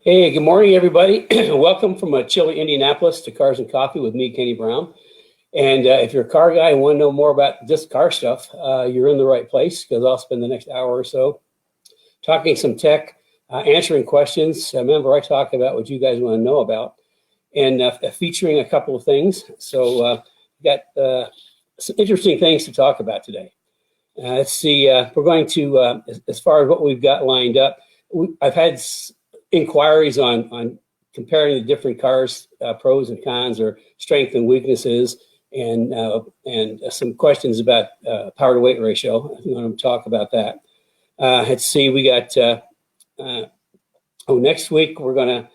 Hey, good morning, everybody. Welcome from chilly Indianapolis to Cars and Coffee with me, Kenny Brown. And if you're a car guy and want to know more about this car stuff, you're in the right place because I'll spend the next hour or so talking some tech, answering questions. Remember, I talk about what you guys want to know about and featuring a couple of things. So got some interesting things to talk about today. Let's see, we're going to, as far as what we've got lined up, I've had inquiries on comparing the different cars, pros and cons, or strength and weaknesses, and some questions about power to weight ratio. I want to talk about that. Let's see, we got next week we're going to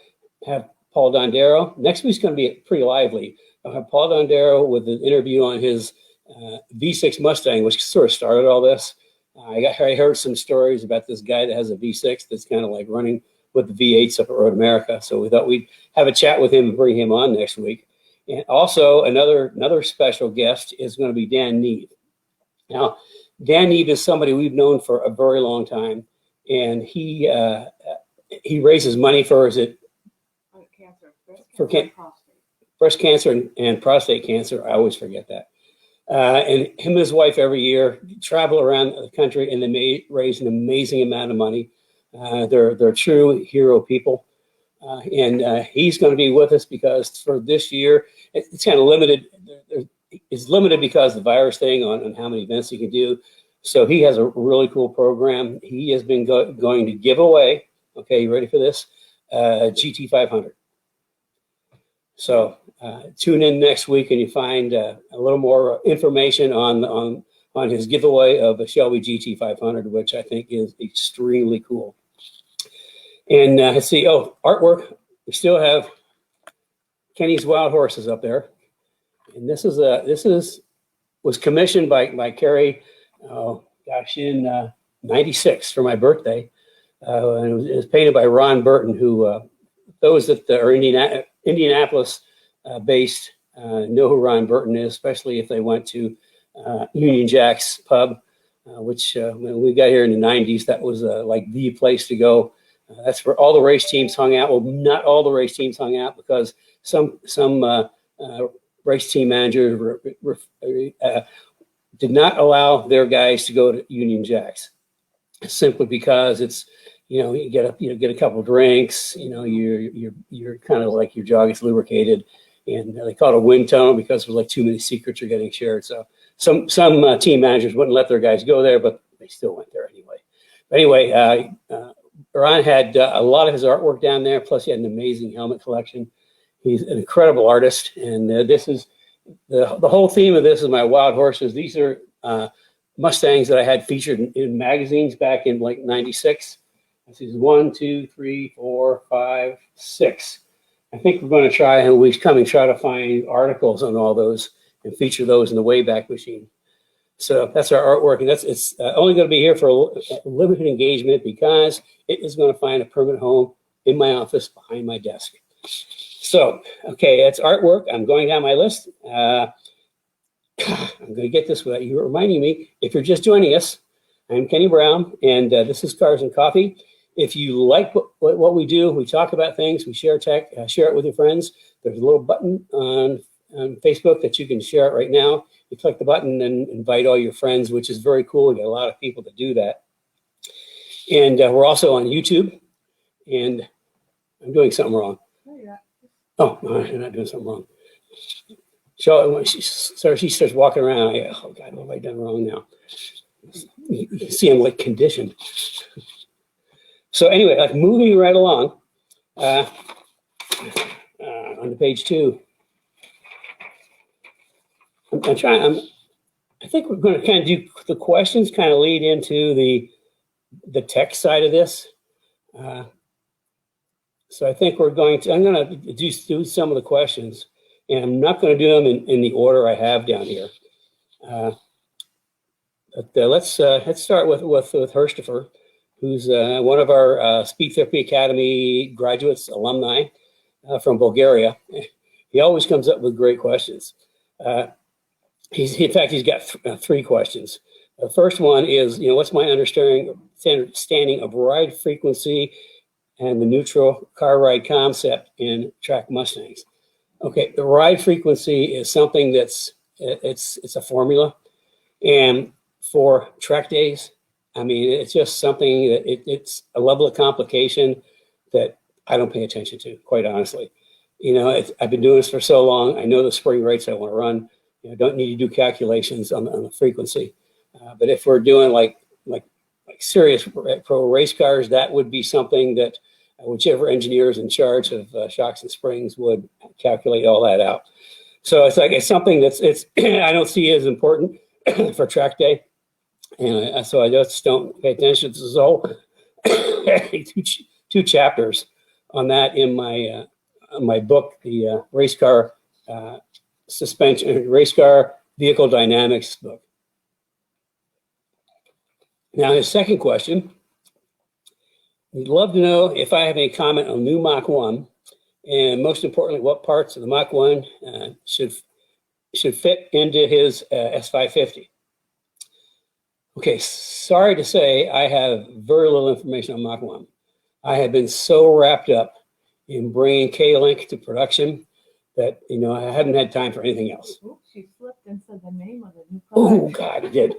have Paul Dondero. Next week's going to be pretty lively. I'll have Paul Dondero with an interview on his V6 Mustang, which sort of started all this. I heard some stories about this guy that has a V6 that's kind of like running with the V8s up at Road America. So we thought we'd have a chat with him and bring him on next week. And also another special guest is going to be Dan Neve. Now, Dan Neve is somebody we've known for a very long time, and he raises money for breast cancer and prostate cancer. I always forget that. And him and his wife every year travel around the country, and they raise an amazing amount of money. They're true hero people, and he's going to be with us because for this year it's kind of limited. It's limited because of the virus thing on how many events he can do. So he has a really cool program. He has been going to give away. Okay, you ready for this? GT500. So tune in next week and you find a little more information on his giveaway of a Shelby GT500, which I think is extremely cool. And let's see, artwork. We still have Kenny's Wild Horses up there. And this was commissioned by Carrie, in 96 for my birthday. And it was painted by Ron Burton, who those that are Indianapolis based know who Ron Burton is, especially if they went to Union Jack's pub, which when we got here in the 90s, that was like the place to go. That's where all the race teams hung out. Well, not all the race teams hung out because some race team managers did not allow their guys to go to Union Jack's simply because it's, you get a couple of drinks, you're kind of like your jog is lubricated, and they call it a wind tunnel because there's like too many secrets are getting shared. So some team managers wouldn't let their guys go there, but they still went there anyway. But anyway, Ron had a lot of his artwork down there. Plus, he had an amazing helmet collection. He's an incredible artist, and this is the whole theme of this is my wild horses. These are Mustangs that I had featured in magazines back in like '96. This is 1, 2, 3, 4, 5, 6. I think we're going to try, and we try to find articles on all those and feature those in the Wayback Machine. So that's our artwork, and it's only going to be here for a limited engagement because it is going to find a permanent home in my office behind my desk. So, okay, that's artwork. I'm going down my list. I'm going to get this without you reminding me. If you're just joining us, I'm Kenny Brown, and this is Cars and Coffee. If you like what we do, we talk about things, we share tech, share it with your friends. There's a little button on Facebook that you can share it right now. You click the button and invite all your friends, which is very cool. We get a lot of people that do that. And we're also on YouTube. And I'm doing something wrong. Oh, no, I'm not doing something wrong. So she starts walking around. Oh, God, what have I done wrong now? You can see I'm like conditioned. So anyway, like moving right along on to page 2. I think we're going to kind of do the questions kind of lead into the tech side of this. So I think I'm going to do some of the questions, and I'm not going to do them in the order I have down here. But let's start with Herstifer, who's one of our Speed Therapy Academy graduates, alumni from Bulgaria. He always comes up with great questions. In fact, he's got 3 questions. The first one is, what's my understanding of ride frequency and the neutral car ride concept in track Mustangs. Okay, the ride frequency is something that's, it's a formula. And for track days, I mean, it's just something that it's a level of complication that I don't pay attention to, quite honestly. You know, I've been doing this for so long. I know the spring rates I want to run. You know, don't need to do calculations on the frequency. But if we're doing like serious pro race cars, that would be something that whichever engineer is in charge of shocks and springs would calculate all that out. So it's something that's I don't see as important for track day, and so I just don't pay attention. This is all two chapters on that in my book, the race car suspension, race car vehicle dynamics book. Now, his second question, he'd love to know if I have any comment on new Mach 1, and most importantly, what parts of the Mach 1 should fit into his S550. Okay, sorry to say, I have very little information on Mach 1. I have been so wrapped up in bringing K-Link to production that, you know, I haven't had time for anything else. Oops, she slipped and said the name of the new product. Oh, God, I did.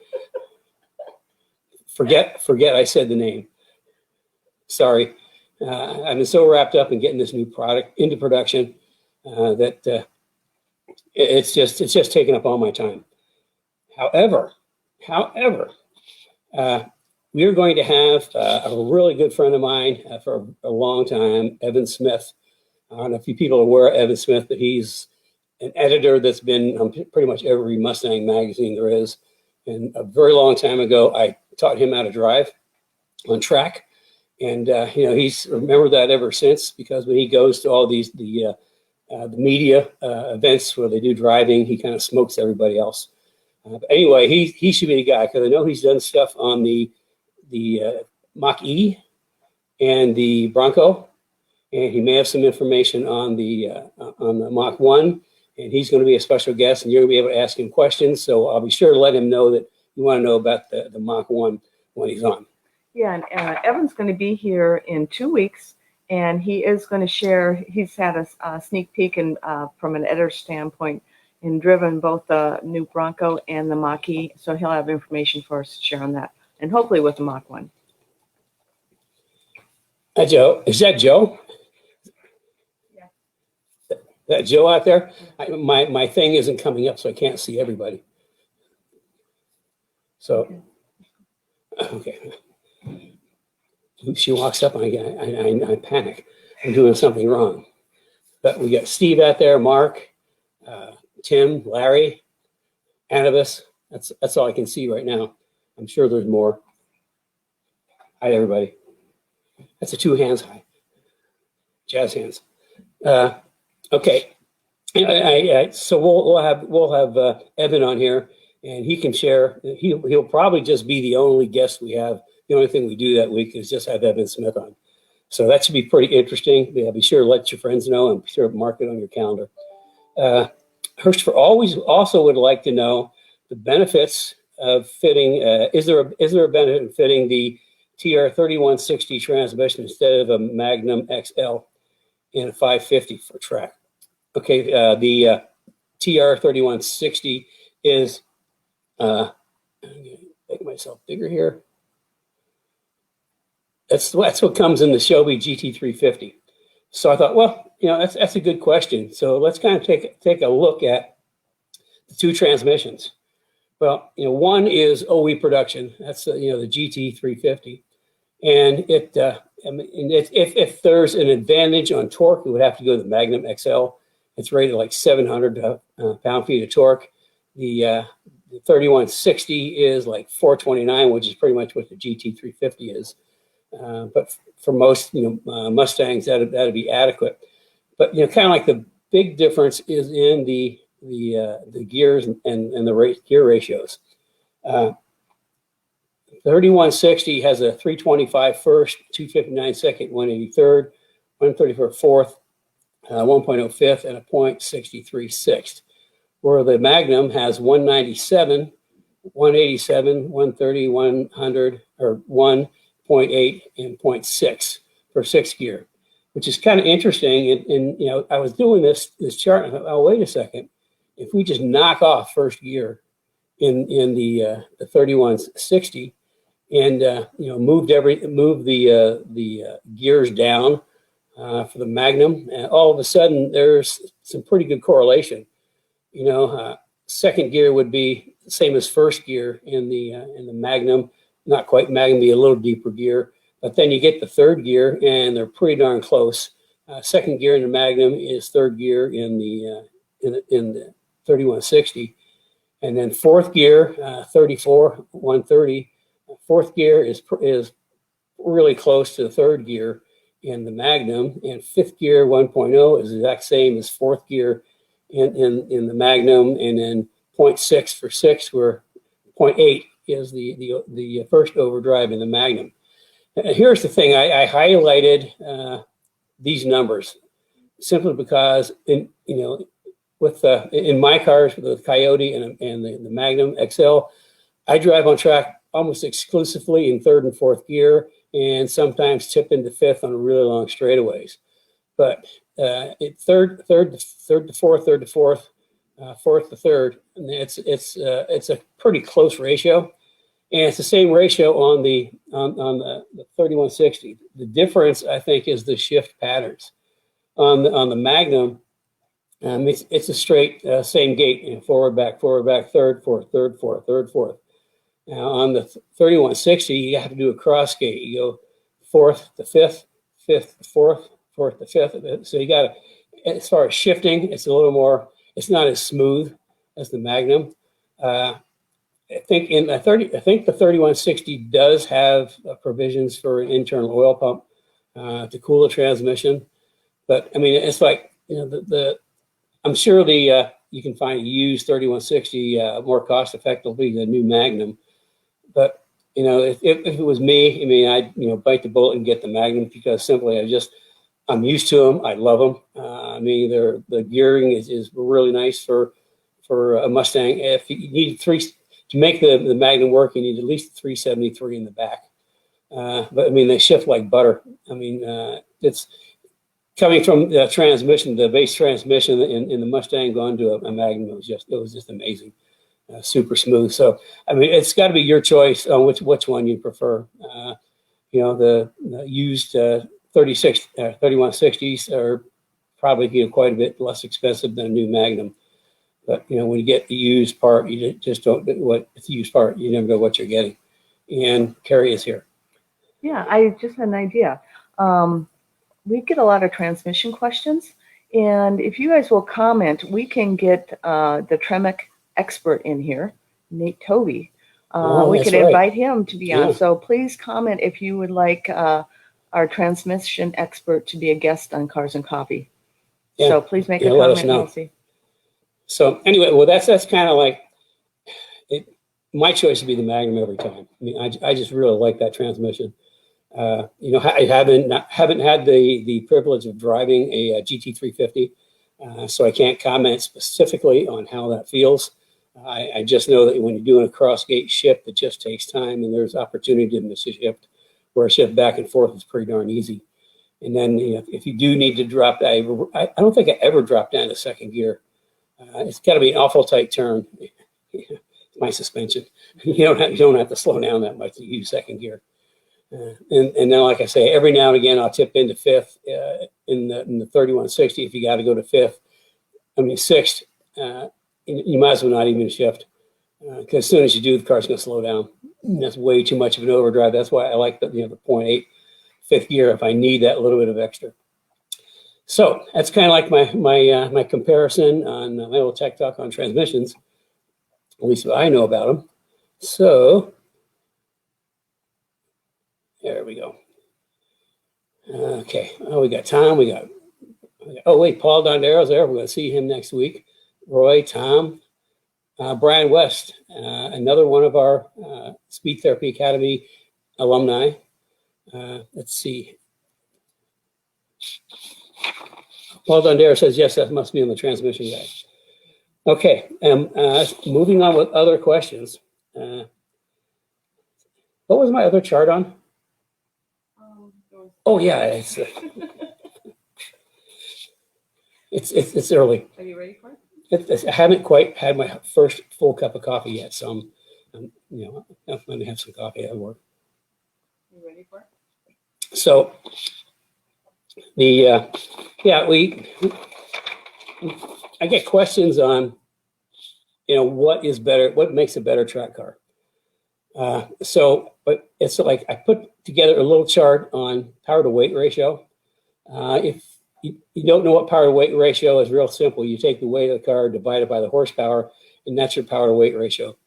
Forget I said the name. Sorry. I've been so wrapped up in getting this new product into production that it's just taking up all my time. However, we are going to have a really good friend of mine for a long time, Evan Smith. I don't know if you people are aware of Evan Smith, but he's an editor that's been on pretty much every Mustang magazine there is. And a very long time ago, I taught him how to drive on track. And, you know, he's remembered that ever since, because when he goes to all these, the media events where they do driving, he kind of smokes everybody else. But anyway, he should be the guy, because I know he's done stuff on the Mach E and the Bronco, and he may have some information on the Mach 1, and he's going to be a special guest, and you're going to be able to ask him questions. So I'll be sure to let him know that you want to know about the Mach 1 when he's on. Yeah, and Evan's going to be here in 2 weeks, and he is going to share. He's had a sneak peek and from an editor standpoint, and driven both the new Bronco and the Mach E, so he'll have information for us to share on that, and hopefully with the Mach 1. Hi, Joe. Is that Joe? Yeah. That Joe out there? My thing isn't coming up, so I can't see everybody. So, okay. She walks up, and I panic. I'm doing something wrong. But we got Steve out there, Mark, Tim, Larry, Annabis. That's all I can see right now. I'm sure there's more. Hi, everybody. That's a 2 hands high. Jazz hands. Okay. So we'll have Evan on here, and he can share. He'll probably just be the only guest we have. The only thing we do that week is just have Evan Smith on. So that should be pretty interesting. Yeah, be sure to let your friends know, and be sure to mark it on your calendar. Hirsch also would like to know the benefits of fitting. Is there a benefit in fitting the TR3160 transmission instead of a Magnum XL in a 550 for track? Okay, the TR3160 is. I'm gonna make myself bigger here. That's what comes in the Shelby GT350. So I thought, well, you know, that's a good question. So let's kind of take a look at the 2 transmissions. Well, you know, one is OE production. That's you know, the GT350, and if there's an advantage on torque, it would have to go to the Magnum XL. It's rated like 700 pound-feet of torque. The 3160 is like 429, which is pretty much what the GT350 is. But for most, you know, Mustangs, that'd be adequate. But you know, kind of like the big difference is in the gears and the gear ratios. 3160 has a 325 first, 259 second, 180 third, 134 fourth, 1.0 fifth, and a 0.63 sixth. Where the Magnum has 197, 187, 130, 100, or 1.8 and 0.6 for sixth gear, which is kind of interesting. And you know, I was doing this chart, and I thought, oh, wait a second. If we just knock off first gear in the 3160 and you know, move the gears down for the Magnum, and all of a sudden there's some pretty good correlation. You know, second gear would be the same as first gear in the Magnum. Not quite Magnum, be a little deeper gear, but then you get the third gear, and they're pretty darn close. Second gear in the Magnum is third gear in the 3160, and then fourth gear, 130. Fourth gear is really close to the third gear in the Magnum, and fifth gear 1.0 is the exact same as fourth gear in the Magnum, and then 0.6 for sixth, where 0.8 is the first overdrive in the Magnum. Here's the thing: I highlighted these numbers simply because in my cars, with the Coyote and the Magnum XL, I drive on track almost exclusively in third and fourth gear, and sometimes tip into fifth on really long straightaways. But third to fourth, fourth to third, and it's a pretty close ratio, and it's the same ratio on the 3160. The difference, I think, is the shift patterns. On the Magnum, it's a straight same gait, you know, forward, back, third, fourth, third, fourth, third, fourth. Now on the 3160, you have to do a cross gait. You go fourth to fifth, fifth to fourth, fourth to fifth. So you got to, as far as shifting, it's a little more. It's not as smooth as the Magnum. I think the 3160 does have provisions for an internal oil pump to cool the transmission. But I mean, it's like, you know, I'm sure you can find a used 3160 more cost effectively than a new Magnum. But you know, if it was me, I mean, I'd bite the bullet and get the Magnum, because simply I'm used to them. I love them. I mean, the gearing is really nice for a Mustang. If you need to make the Magnum work, you need at least 373 in the back. But I mean, they shift like butter. I mean, it's coming from the transmission, the base transmission in the Mustang, going to a Magnum. It was just amazing, super smooth. So I mean, it's got to be your choice on which one you prefer. You know, the used 3160s are probably quite a bit less expensive than a new Magnum. But you know, when you get the used part, you just don't it's the used part. You never know what you're getting. And Carrie is here. Yeah, I just had an idea. We get a lot of transmission questions, and if you guys will comment, we can get the Tremec expert in here, Nate Tovey. We could invite him to be on. So please comment if you would like our transmission expert to be a guest on Cars and Coffee. Yeah. So please make a comment. Let us know. We'll see. So anyway, well, that's kind of like it. My choice would be the Magnum every time. I mean, I just really like that transmission. You know, I haven't had the privilege of driving a GT350, so I can't comment specifically on how that feels. I just know that when you're doing a cross gate shift, it just takes time, and there's opportunity to miss a shift, where a shift back and forth is pretty darn easy. And then, you know, if you do need to drop, I don't think I ever dropped down to second gear. It's got to be an awful tight turn. My suspension. You don't have to slow down that much to use second gear. And then, like I say, every now and again, I'll tip into fifth in the 3160. If you got to go to fifth, I mean sixth, you might as well not even shift, because as soon as you do, the car's going to slow down. And that's way too much of an overdrive. That's why I like the 0.8 fifth gear if I need that little bit of extra. So that's kind of like my comparison on my little tech talk on transmissions. At least I know about them. So there we go. Okay. Oh, we got Tom. Oh, wait, Paul Dondero's there. We're going to see him next week. Roy, Tom, Brian West, another one of our Speed Therapy Academy alumni. Let's see. Paul Dondero says, yes, that must be on the transmission guy. Okay. Moving on with other questions. What was my other chart on? There was Oh yeah, it's early. Are you ready for it? I haven't quite had my first full cup of coffee yet, so I'm I'm going to have some coffee at work. You ready for it? So the I get questions on what is better, what makes a better track car. But it's like I put together a little chart on power to weight ratio. If you don't know what power to weight ratio is, real simple. You take the weight of the car divided by the horsepower, and that's your power to weight ratio.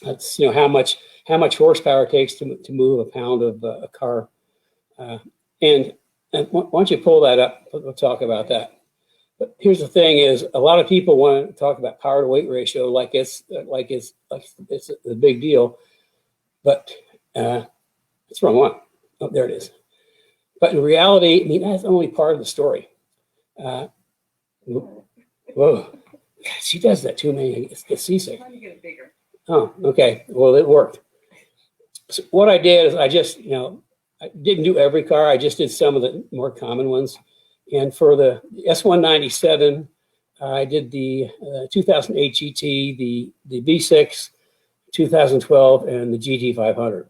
That's how much horsepower it takes to move a pound of a car. And why don't you pull that up? We'll talk about that. But here's the thing: is a lot of people want to talk about power to weight ratio like it's a big deal, but it's the wrong one. Oh, there it is. But in reality, I mean, that's only part of the story. Whoa, she does that too, man. It's seasick. Trying to get it bigger. Oh, okay. Well, it worked. So what I did is I just, I didn't do every car. I just did some of the more common ones. And for the S197, I did the 2008 GT, the V6, 2012, and the GT500.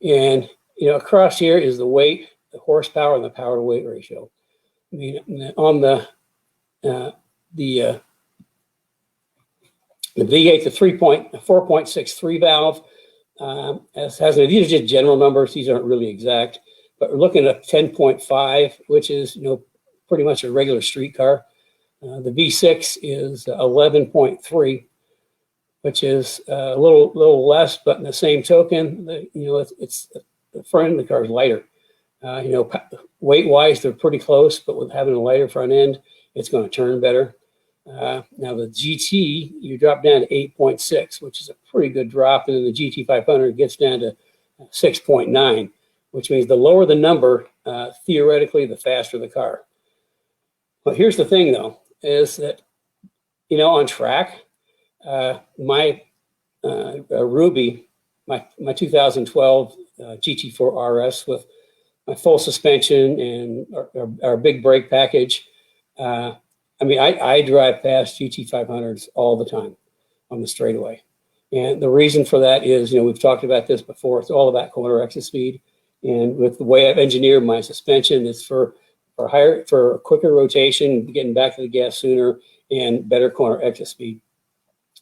And across here is the weight, the horsepower, and the power to weight ratio. I mean, on the V8, the 4.63 valve these are just general numbers. These aren't really exact, but we're looking at 10.5, which is pretty much a regular street car. The V6 is 11.3, which is a little less, but in the same token, it's the front end of the car is lighter. Weight-wise, they're pretty close, but with having a lighter front end, it's going to turn better. Now the GT, you drop down to 8.6, which is a pretty good drop, and then the GT500 gets down to 6.9, which means the lower the number, theoretically, the faster the car. But here's the thing, though, is that on track, my Ruby, my 2012 GT4 RS with my full suspension and our big brake package. I drive past GT500s all the time on the straightaway. And the reason for that is, we've talked about this before. It's all about corner exit speed. And with the way I've engineered my suspension, it's for quicker rotation, getting back to the gas sooner, and better corner exit speed.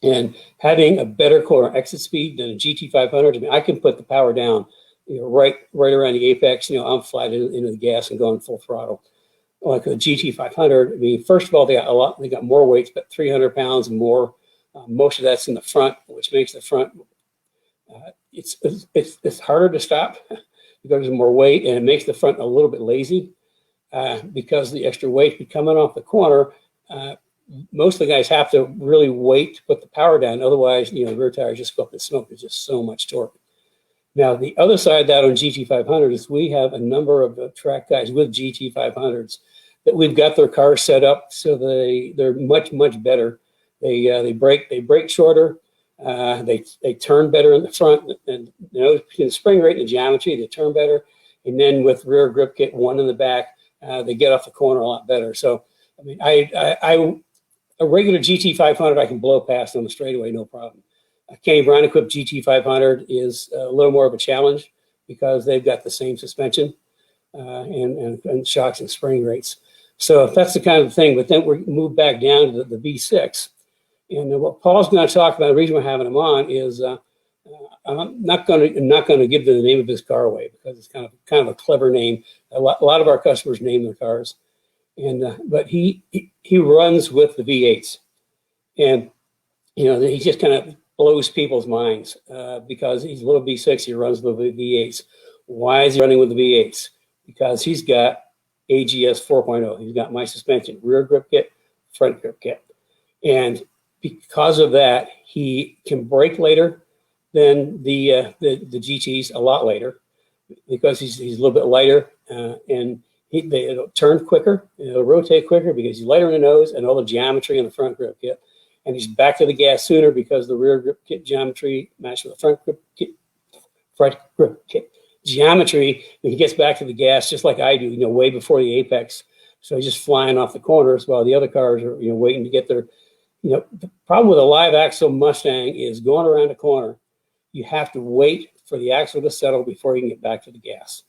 And having a better corner exit speed than a GT500, I can put the power down, right around the apex. I'm flat into the gas and going full throttle. Like a GT500, first of all, they got more weights, but 300 pounds more. Most of that's in the front, which makes the front it's harder to stop because there's more weight, and it makes the front a little bit lazy because the extra weight coming off the corner. Most of the guys have to really wait to put the power down. Otherwise, the rear tires just go up in smoke. There's just so much torque. Now, the other side of that on GT500 is we have a number of track guys with GT500s that we've got their cars set up so they're much, much better. They brake shorter. They turn better in the front, and between the spring rate and the geometry, they turn better. And then with rear grip kit, one in the back, they get off the corner a lot better. So, a regular GT500 I can blow past on the straightaway, no problem. A Kenny Brown equipped GT500 is a little more of a challenge because they've got the same suspension and shocks and spring rates. So that's the kind of thing. But then we move back down to the V6. And what Paul's going to talk about, the reason we're having him on is I'm not going to give the name of his car away because it's kind of a clever name. A lot of our customers name their cars, but he runs with the V8s, and he just kind of blows people's minds because he's a little V6. He runs with the V8s. Why is he running with the V8s? Because he's got AGS 4.0. He's got my suspension, rear grip kit, front grip kit, and because of that, he can brake later than the GTs, a lot later, because he's a little bit lighter, and it'll turn quicker, it'll rotate quicker because he's lighter in the nose and all the geometry in the front grip kit. And he's back to the gas sooner because the rear grip kit geometry matched with the front grip kit geometry when he gets back to the gas, just like I do, way before the apex. So he's just flying off the corners while the other cars are, waiting to get their, the problem with a live axle Mustang is going around a corner. You have to wait for the axle to settle before you can get back to the gas.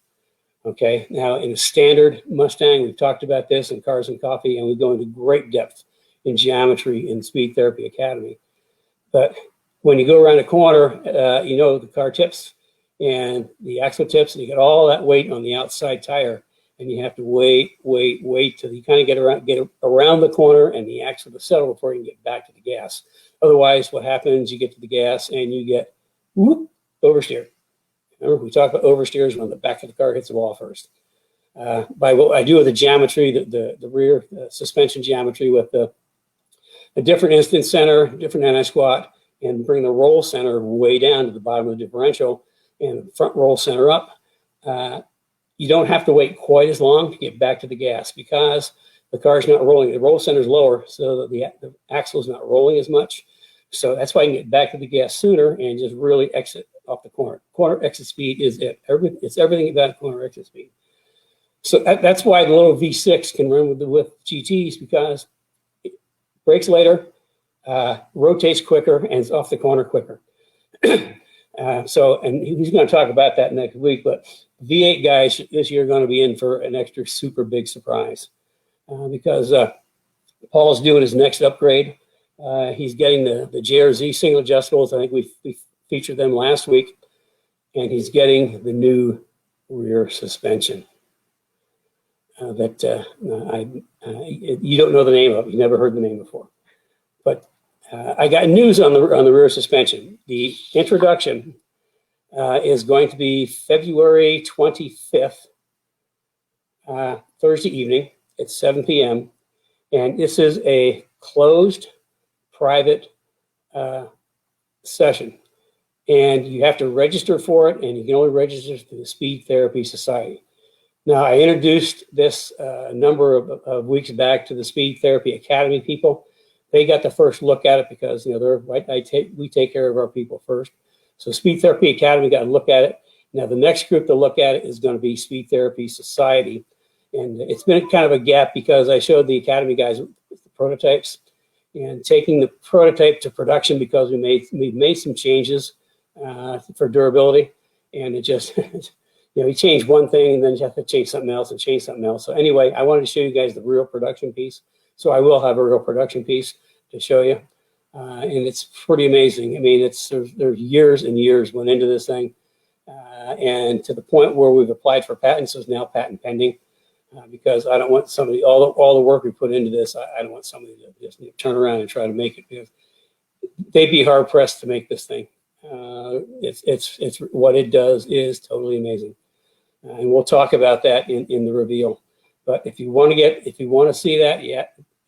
Okay. Now in a standard Mustang, we've talked about this in Cars and Coffee, and we go into great depth in geometry in Speed Therapy Academy. But when you go around a corner, the car tips and the axle tips, and you get all that weight on the outside tire, and you have to wait till you kind of get around the corner and the axle to settle before you can get back to the gas. Otherwise, what happens, you get to the gas and you get oversteer. Remember, we talked about oversteers when the back of the car hits the wall first. By what I do with the geometry, the rear suspension geometry with a different instant center, different anti-squat, and bring the roll center way down to the bottom of the differential and the front roll center up, you don't have to wait quite as long to get back to the gas because the car's not rolling. The roll center is lower, so that the axle is not rolling as much. So that's why you can get back to the gas sooner and just really exit off the corner. Corner exit speed is it. It's everything about corner exit speed. So that's why the little V6 can run with GTs, because it brakes later, rotates quicker, and it's off the corner quicker. And he's going to talk about that next week. But V8 guys this year are going to be in for an extra super big surprise because Paul's doing his next upgrade. He's getting the JRZ single adjustables. I think we featured them last week, and he's getting the new rear suspension that you don't know the name of. You've never heard the name before, but I got news on the rear suspension. The introduction is going to be February 25th, Thursday evening at 7 p.m. And this is a closed private session. And you have to register for it, and you can only register through the Speed Therapy Society. Now, I introduced this a number of weeks back to the Speed Therapy Academy people. They got the first look at it because we take care of our people first. So Speed Therapy Academy got a look at it. Now the next group to look at it is going to be Speed Therapy Society, and it's been kind of a gap because I showed the Academy guys with the prototypes and taking the prototype to production because we made some changes for durability, and it just you change one thing and then you have to change something else and change something else. So anyway, I wanted to show you guys the real production piece. So I will have a real production piece to show you. And it's pretty amazing. I mean, there's years and years went into this thing. And to the point where we've applied for patents, so it's now patent pending. Because I don't want somebody, all the work we put into this, I don't want somebody to just turn around and try to make it, because they'd be hard pressed to make this thing. It's what it does is totally amazing. And we'll talk about that in the reveal. But if you want to see that, you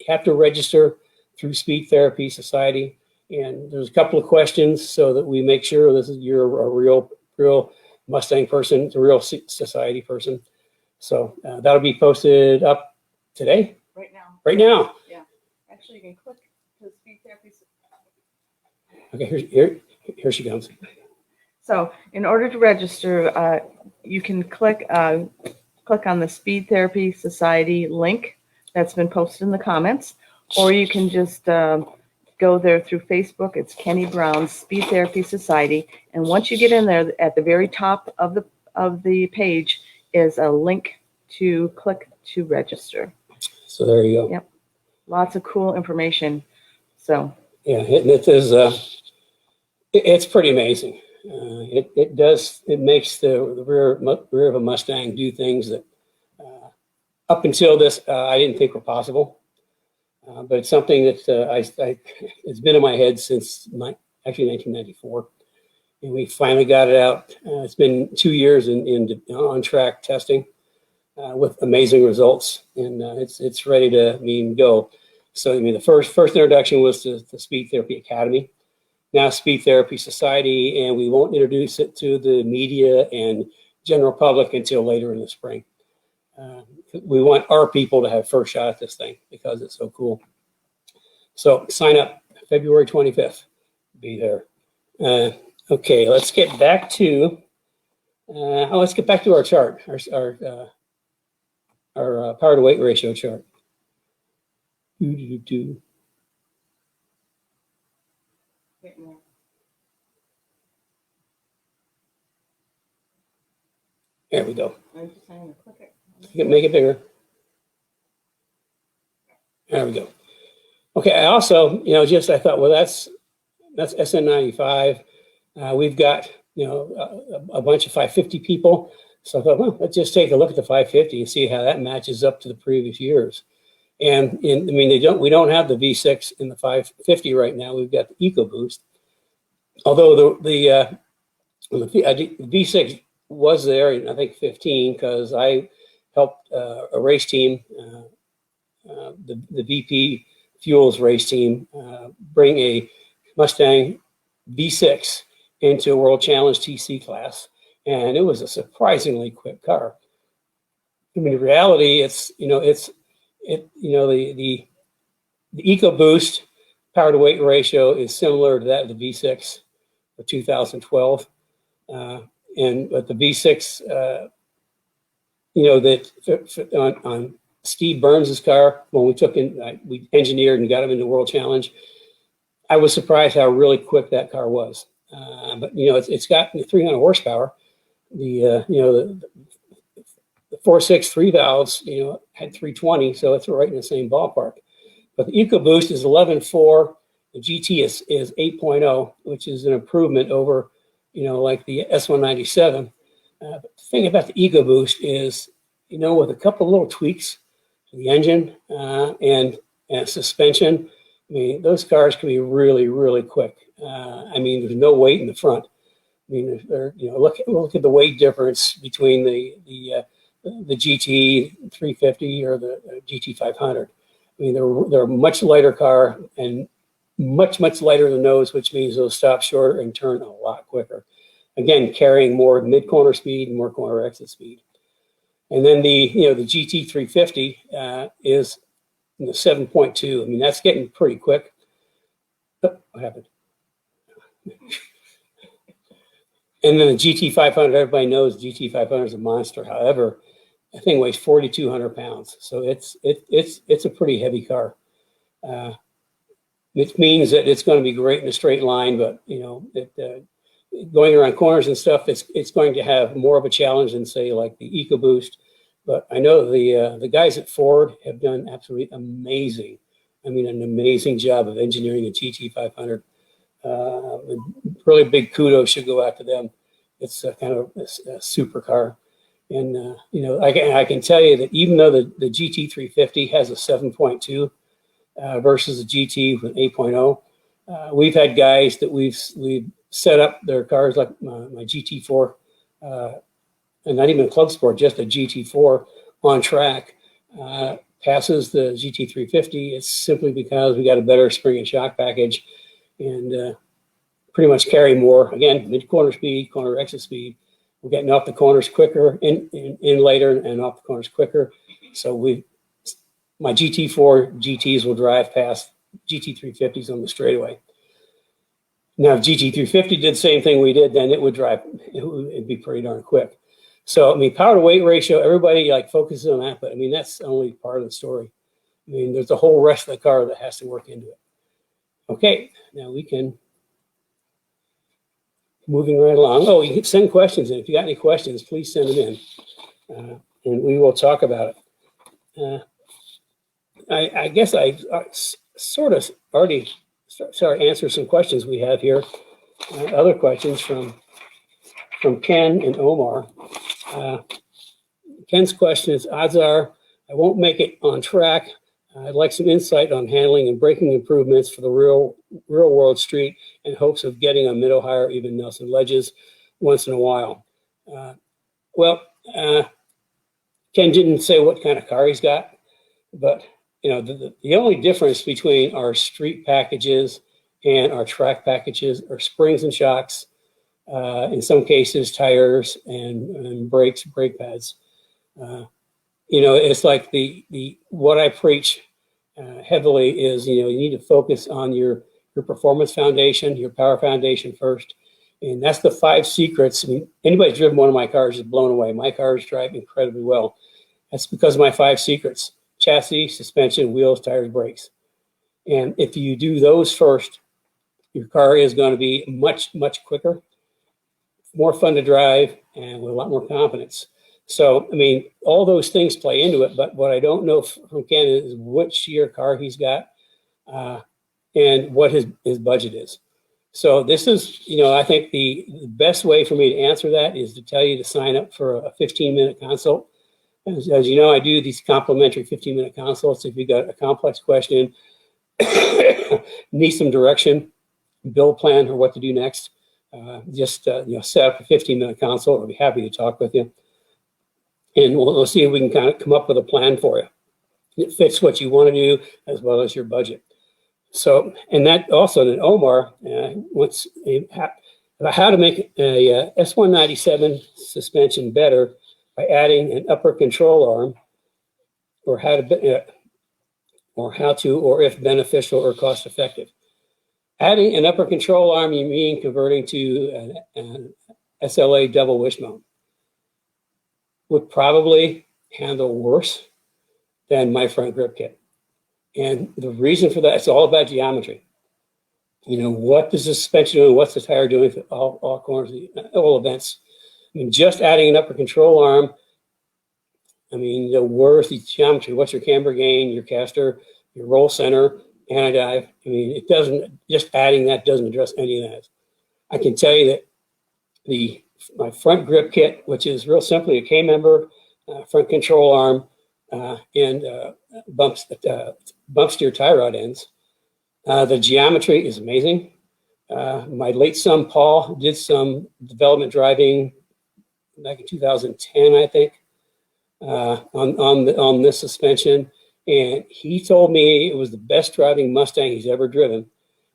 have to register through Speed Therapy Society. And there's a couple of questions so that we make sure you're a real Mustang person, a real society person. So that'll be posted up today. Right now. Right now. Yeah. Actually, you can click to Speed Therapy Society. Okay, here she comes. So in order to register, you can click on the Speed Therapy Society link that's been posted in the comments, or you can just go there through Facebook. It's Kenny Brown's Speed Therapy Society, and once you get in there, at the very top of the page is a link to click to register. So there you go. Yep, lots of cool information. So yeah, it's pretty amazing. It makes the rear of a Mustang do things that up until this I didn't think were possible. But it's something that it's been in my head since actually 1994, and we finally got it out. It's been 2 years in on-track testing with amazing results, and it's ready to go. So the first introduction was to the Speed Therapy Academy. Now Speed Therapy Society, and we won't introduce it to the media and general public until later in the spring. We want our people to have first shot at this thing because it's so cool. So sign up February 25th. Be there. Okay, let's get back to Let's get back to our chart, our power to weight ratio chart. There we go. Make it bigger. There we go. Okay, I also, I thought, well, that's SN95. We've got, a bunch of 550 people. So I thought, well, let's just take a look at the 550 and see how that matches up to the previous years. And we don't have the V6 in the 550 right now. We've got the EcoBoost. Although the V6 was there in, I think, 15, because I helped a race team, the VP Fuels race team, bring a Mustang V6 into a World Challenge TC class, and it was a surprisingly quick car. I mean, in reality, the EcoBoost power to weight ratio is similar to that of the V6 for 2012, but the V6, on Steve Burns' car, when we took in, we engineered and got him into World Challenge, I was surprised how really quick that car was. But it's got 300 horsepower. The 4.6 3 valves, had 320, so it's right in the same ballpark. But the EcoBoost is 11.4. The GT is 8.0, which is an improvement over, like the S197. But the thing about the EcoBoost is, with a couple little tweaks to the engine and suspension, I mean, those cars can be really, really quick. There's no weight in the front. I mean, look at the weight difference between the GT350 or the GT500. I mean, they're a much lighter car and much lighter in the nose, which means they'll stop shorter and turn a lot quicker. Again, carrying more mid-corner speed and more corner exit speed. And then the GT350 is 7.2. I mean, that's getting pretty quick. Oh, what happened? And then the GT500, everybody knows GT500 is a monster. However, that thing weighs 4,200 pounds, so it's a pretty heavy car. It means that it's going to be great in a straight line, but going around corners and stuff, it's going to have more of a challenge than, say, like the EcoBoost. But I know the guys at Ford have done absolutely amazing. I mean, an amazing job of engineering the GT500. Really big kudos should go out to them. It's kind of a super car. And, I can tell you that even though the GT350 has a 7.2 versus the GT with 8.0, we've had guys that we've set up their cars like my GT4, and not even Club Sport, just a GT4 on track, passes the GT350. It's simply because we got a better spring and shock package and pretty much carry more, again, mid-corner speed, corner exit speed. We're getting off the corners quicker, in later, and off the corners quicker. So my GT4 GTs will drive past GT350s on the straightaway. Now, if GT350 did the same thing we did, then it'd be pretty darn quick. So, I mean, power to weight ratio, everybody focuses on that, but I mean, that's only part of the story. I mean, there's a whole rest of the car that has to work into it. Okay, now we can, moving right along. Oh, you can send questions in. If you got any questions, please send them in, and we will talk about it. I guess I sort of already answer some questions we have here. Other questions from Ken and Omar. Ken's question is, odds are I won't make it on track. I'd like some insight on handling and braking improvements for the real world street in hopes of getting on mid-Ohio or even Nelson ledges once in a while. Ken didn't say what kind of car he's got, but the only difference between our street packages and our track packages are springs and shocks, in some cases tires and brakes, brake pads. It's like what I preach heavily is, you need to focus on your performance foundation, your power foundation first, And that's the 5 secrets. I mean, anybody's driven one of my cars is blown away. My cars drive incredibly well. That's because of my 5 secrets: chassis, suspension, wheels, tires, brakes. And if you do those first, your car is going to be much, much quicker, more fun to drive, and with a lot more confidence. So, I mean, all those things play into it. But what I don't know from Ken is which year car he's got and what his budget is. So this is, I think the best way for me to answer that is to tell you to sign up for a 15-minute consult. As you know, I do these complimentary 15-minute consults. If you've got a complex question, need some direction, build plan for what to do next, just set up a 15-minute consult. I'll be happy to talk with you. And we'll see if we can kind of come up with a plan for you. It fits what you want to do as well as your budget. So, and that also, then Omar wants how to make a S197 suspension better by adding an upper control arm, or if beneficial or cost effective. Adding an upper control arm, you mean converting to an SLA double wishbone. Would probably handle worse than my front grip kit. And the reason for that, it's all about geometry. What does the suspension do? What's the tire doing for all corners, all events? I mean, just adding an upper control arm, I mean, where's the geometry? What's your camber gain, your caster, your roll center, anti-dive? I mean, it doesn't, just adding that doesn't address any of that. I can tell you that my front grip kit, which is real simply a K-member, front control arm, and bumps to your tie rod ends. The geometry is amazing. My late son, Paul, did some development driving back in 2010, I think, on this suspension. And he told me it was the best driving Mustang he's ever driven,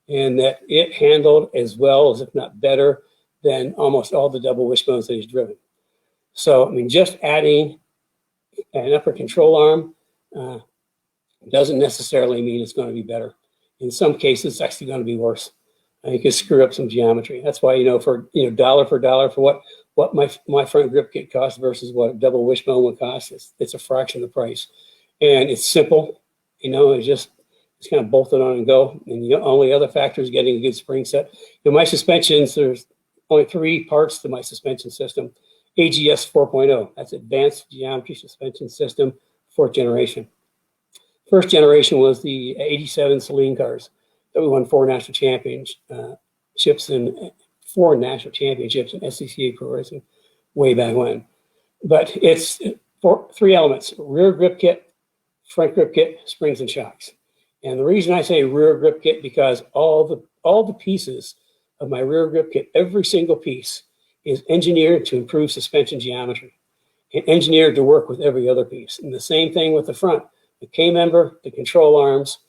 and that it handled as well as, if not better, than almost all the double wishbones that he's driven. So, I mean, just adding an upper control arm doesn't necessarily mean it's going to be better. In some cases, it's actually going to be worse. You can screw up some geometry. That's why, for dollar for dollar for what my front grip kit costs versus what a double wishbone would cost, it's a fraction of the price. And it's simple, it's kind of bolted on and go. And the only other factor is getting a good spring set. My suspensions, there's only 3 parts to my suspension system. AGS 4.0, that's Advanced Geometry Suspension System, 4th generation. First generation was the 87 Celine cars that we won 4 national championships and 4 national championships in SCCA Pro Racing way back when. But it's 3 elements: rear grip kit, front grip kit, springs and shocks. And the reason I say rear grip kit, because all the pieces of my rear grip kit, every single piece, is engineered to improve suspension geometry and engineered to work with every other piece. And the same thing with the front. The K-member, the control arms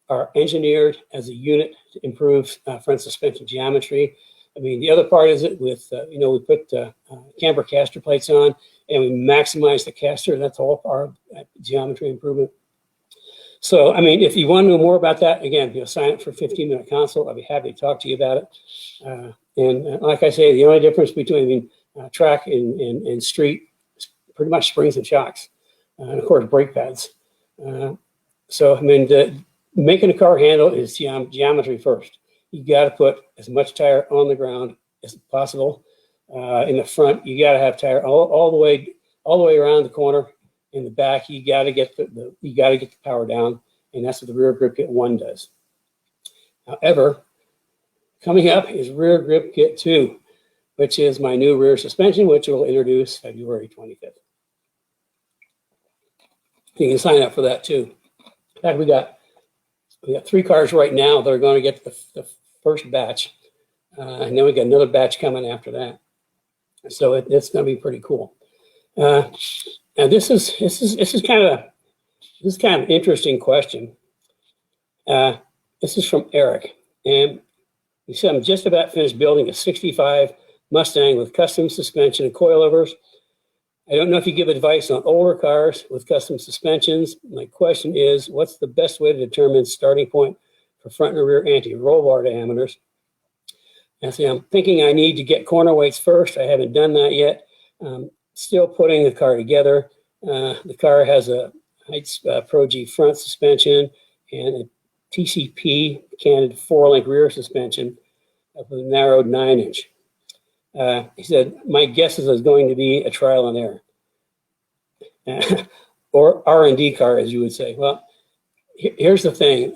are engineered as a unit to improve front suspension geometry. I mean, the other part is it with, we put camber caster plates on and we maximize the caster. That's all part of geometry improvement. So, I mean, if you want to know more about that, again, sign up for a 15-minute consult. I'll be happy to talk to you about it. And like I say, the only difference between track and street is pretty much springs and shocks, and of course brake pads. So I mean, making a car handle is geometry first. You got to put as much tire on the ground as possible. In the front, you got to have tire all the way around the corner. In the back, you got to get the power down, and that's what the rear grip kit 1 does. However, coming up is rear grip kit 2, which is my new rear suspension, which we'll introduce February 25th. You can sign up for that too. In fact, we got 3 cars right now that are going to get the first batch, and then we got another batch coming after that. So it's going to be pretty cool. And this is kind of an interesting question. This is from Eric, and he said, I'm just about finished building a 65 Mustang with custom suspension and coilovers. I don't know if you give advice on older cars with custom suspensions. My question is, what's the best way to determine starting point for front and rear anti-roll bar diameters? And see, I'm thinking I need to get corner weights first. I haven't done that yet. Still putting the car together. The car has a Heights Pro G front suspension and a TCP canted 4-link rear suspension with a narrowed 9-inch. He said, my guess is it's going to be a trial and error. Or R&D car, as you would say. Well, here's the thing.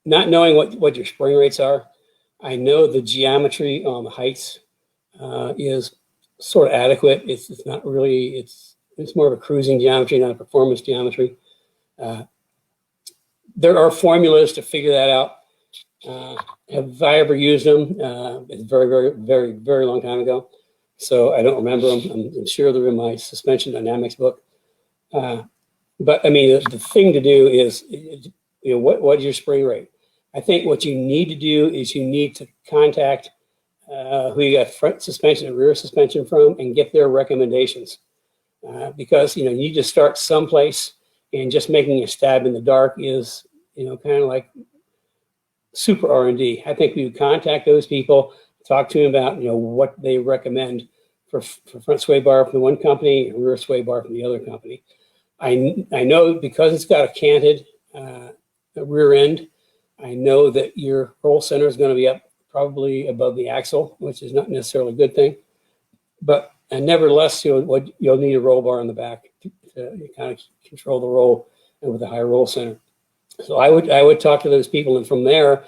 Not knowing what your spring rates are, I know the geometry on the Heights is sort of adequate. It's not really, it's more of a cruising geometry, not a performance geometry. There are formulas to figure that out. Have I ever used them? It's very long time ago. So I don't remember them. I'm sure they're in my suspension dynamics book. But I mean, the thing to do is, what is your spring rate? I think what you need to do is you need to contact who you got front suspension and rear suspension from and get their recommendations. Because, you need to start someplace, and just making a stab in the dark is, kind of like super R&D. I think we would contact those people, talk to them about, what they recommend for front sway bar from the one company and rear sway bar from the other company. I know because it's got a canted rear end, I know that your roll center is going to be up probably above the axle, which is not necessarily a good thing. But nevertheless, you'll need a roll bar in the back to kind of control the roll and with a high roll center. So I would talk to those people, and from there,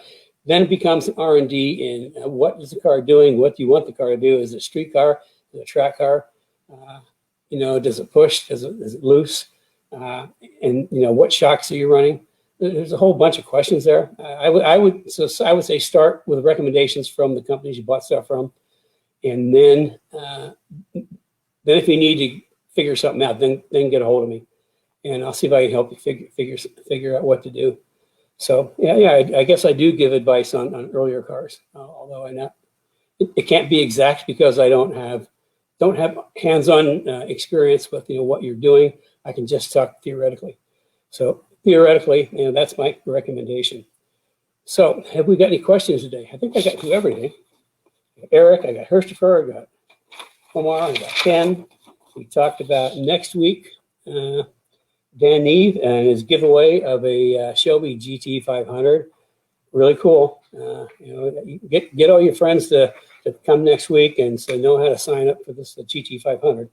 then it becomes an R&D in what is the car doing? What do you want the car to do? Is it a street car? Is it a track car? Does it push? Is it loose? And what shocks are you running? There's a whole bunch of questions there. I would say start with recommendations from the companies you bought stuff from, and then if you need to figure something out, then get a hold of me, and I'll see if I can help you figure out what to do. So I guess I do give advice on earlier cars, although it can't be exact because I don't have hands-on experience with what you're doing. I can just talk theoretically. So theoretically, that's my recommendation. So have we got any questions today? I think I got through everything. I got Eric, I got Christopher, I got Omar, I got Ken. We talked about next week, Dan Neve and his giveaway of a Shelby GT500. Really cool. Get all your friends to come next week and so know how to sign up for this GT500.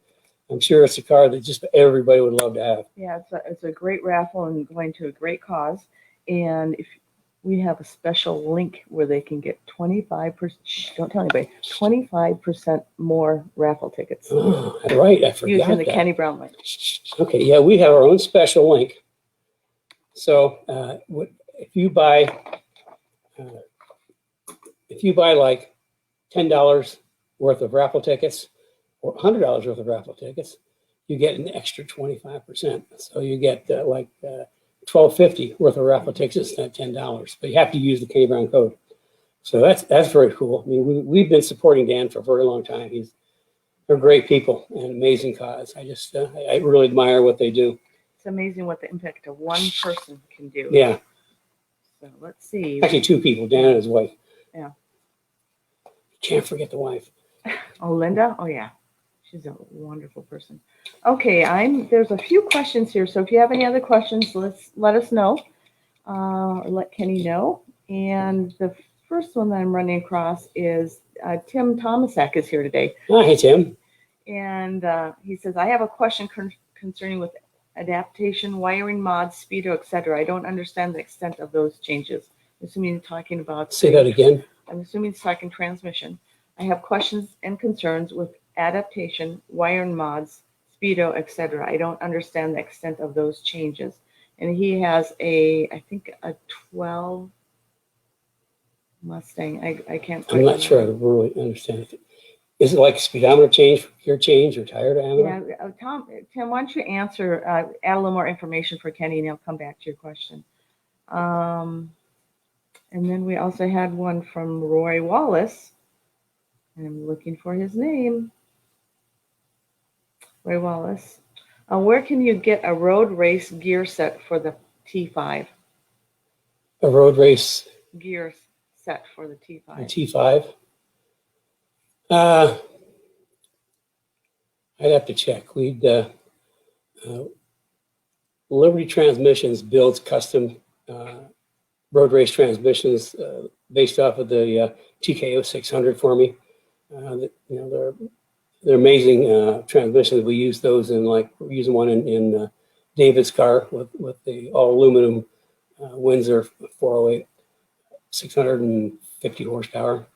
I'm sure it's a car that just everybody would love to have. Yeah, it's a great raffle and going to a great cause. And if we have a special link where they can get 25%, don't tell anybody, 25% more raffle tickets. Oh, right, I forgot using the that. Kenny Brown link. Okay, yeah, we have our own special link. So if you buy like $10 worth of raffle tickets or $100 worth of raffle tickets, you get an extra 25%. So you get $12.50 worth of raffle tickets at $10, but you have to use the Kenny Brown code. So that's very cool. I mean, we've been supporting Dan for a very long time. They're great people and amazing cause. I really admire what they do. It's amazing what the impact of one person can do. Yeah. So let's see. Actually, two people, Dan and his wife. Yeah. Can't forget the wife. Oh, Linda? Oh, yeah. She's a wonderful person. Okay, there's a few questions here. So if you have any other questions, let us know. Or let Kenny know. And the first one that I'm running across is Tim Tomasak is here today. Oh, hey, Tim. And he says, I have a question concerning with adaptation, wiring mods, speedo, etc. I don't understand the extent of those changes. I'm assuming you're talking about... Say that again. I'm assuming it's talking transmission. I have questions and concerns with adaptation, wiring mods, speedo, etc. I don't understand the extent of those changes. And he has I think a 12 Mustang. I can't... I'm not sure I really understand it. Is it like speedometer change, gear change, or tire diameter? Yeah, Tim, why don't you answer, add a little more information for Kenny, and he'll come back to your question. And then we also had one from Roy Wallace. I'm looking for his name. Roy Wallace. Where can you get a road race gear set for the T5? A road race Gear set for the T5? The T5. I'd have to check. Liberty Transmissions builds custom road race transmissions based off of the TKO 600 for me. They're amazing transmissions. We use those in, like, we're using one in David's car with the all aluminum Windsor 408, 650 horsepower.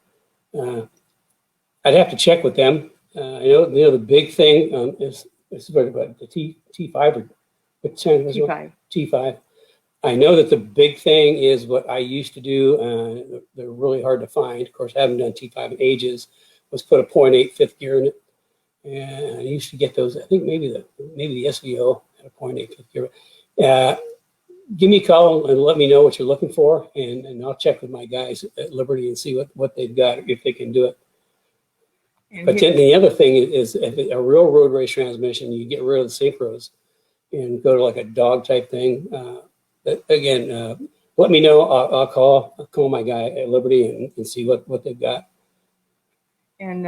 I'd have to check with them. I know the big thing is about the T5 T5. T5. I know that the big thing is what I used to do. They're really hard to find. Of course, I haven't done T5 in ages. Was put a 0.8 fifth gear in it, and I used to get those. I think maybe the SVO had a 0.8 fifth gear. Give me a call and let me know what you're looking for, and I'll check with my guys at Liberty and see what they've got, if they can do it. And But then the other thing is, if a real road race transmission, you get rid of the synchros and go to like a dog type thing. Again, let me know. I'll call my guy at Liberty and see what they've got. And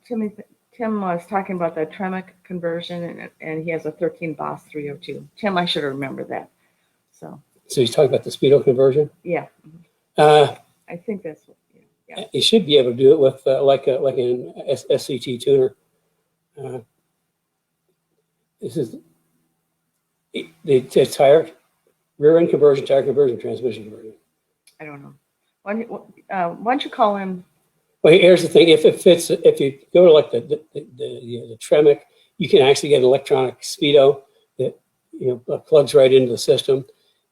Tim was talking about the Tremec conversion, and he has a 13 Boss 302. Tim, I should have remembered that. So he's talking about the speedo conversion. Yeah. I think that's what. Yeah. You should be able to do it with like an SCT tuner. This is the tire rear end conversion, tire conversion, transmission conversion. I don't know. Why don't you call him? Well, here's the thing: if you go to like the Tremec, you can actually get an electronic speedo that plugs right into the system.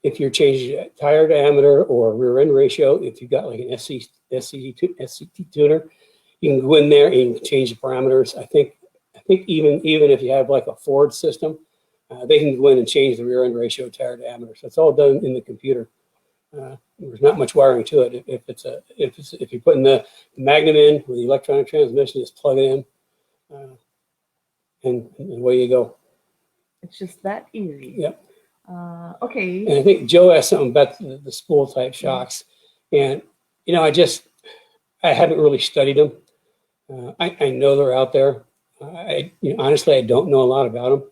If you're changing tire diameter or rear end ratio, if you've got like an SCT tuner, you can go in there and you can change the parameters. I think even if you have like a Ford system, they can go in and change the rear end ratio, tire diameter. So it's all done in the computer. There's not much wiring to it. If you're putting the Magnum in with the electronic transmission, just plug it in, and away you go. It's just that easy. Yep. Okay. And I think Joe asked something about the spool type shocks, and I haven't really studied them. I know they're out there. Honestly, I don't know a lot about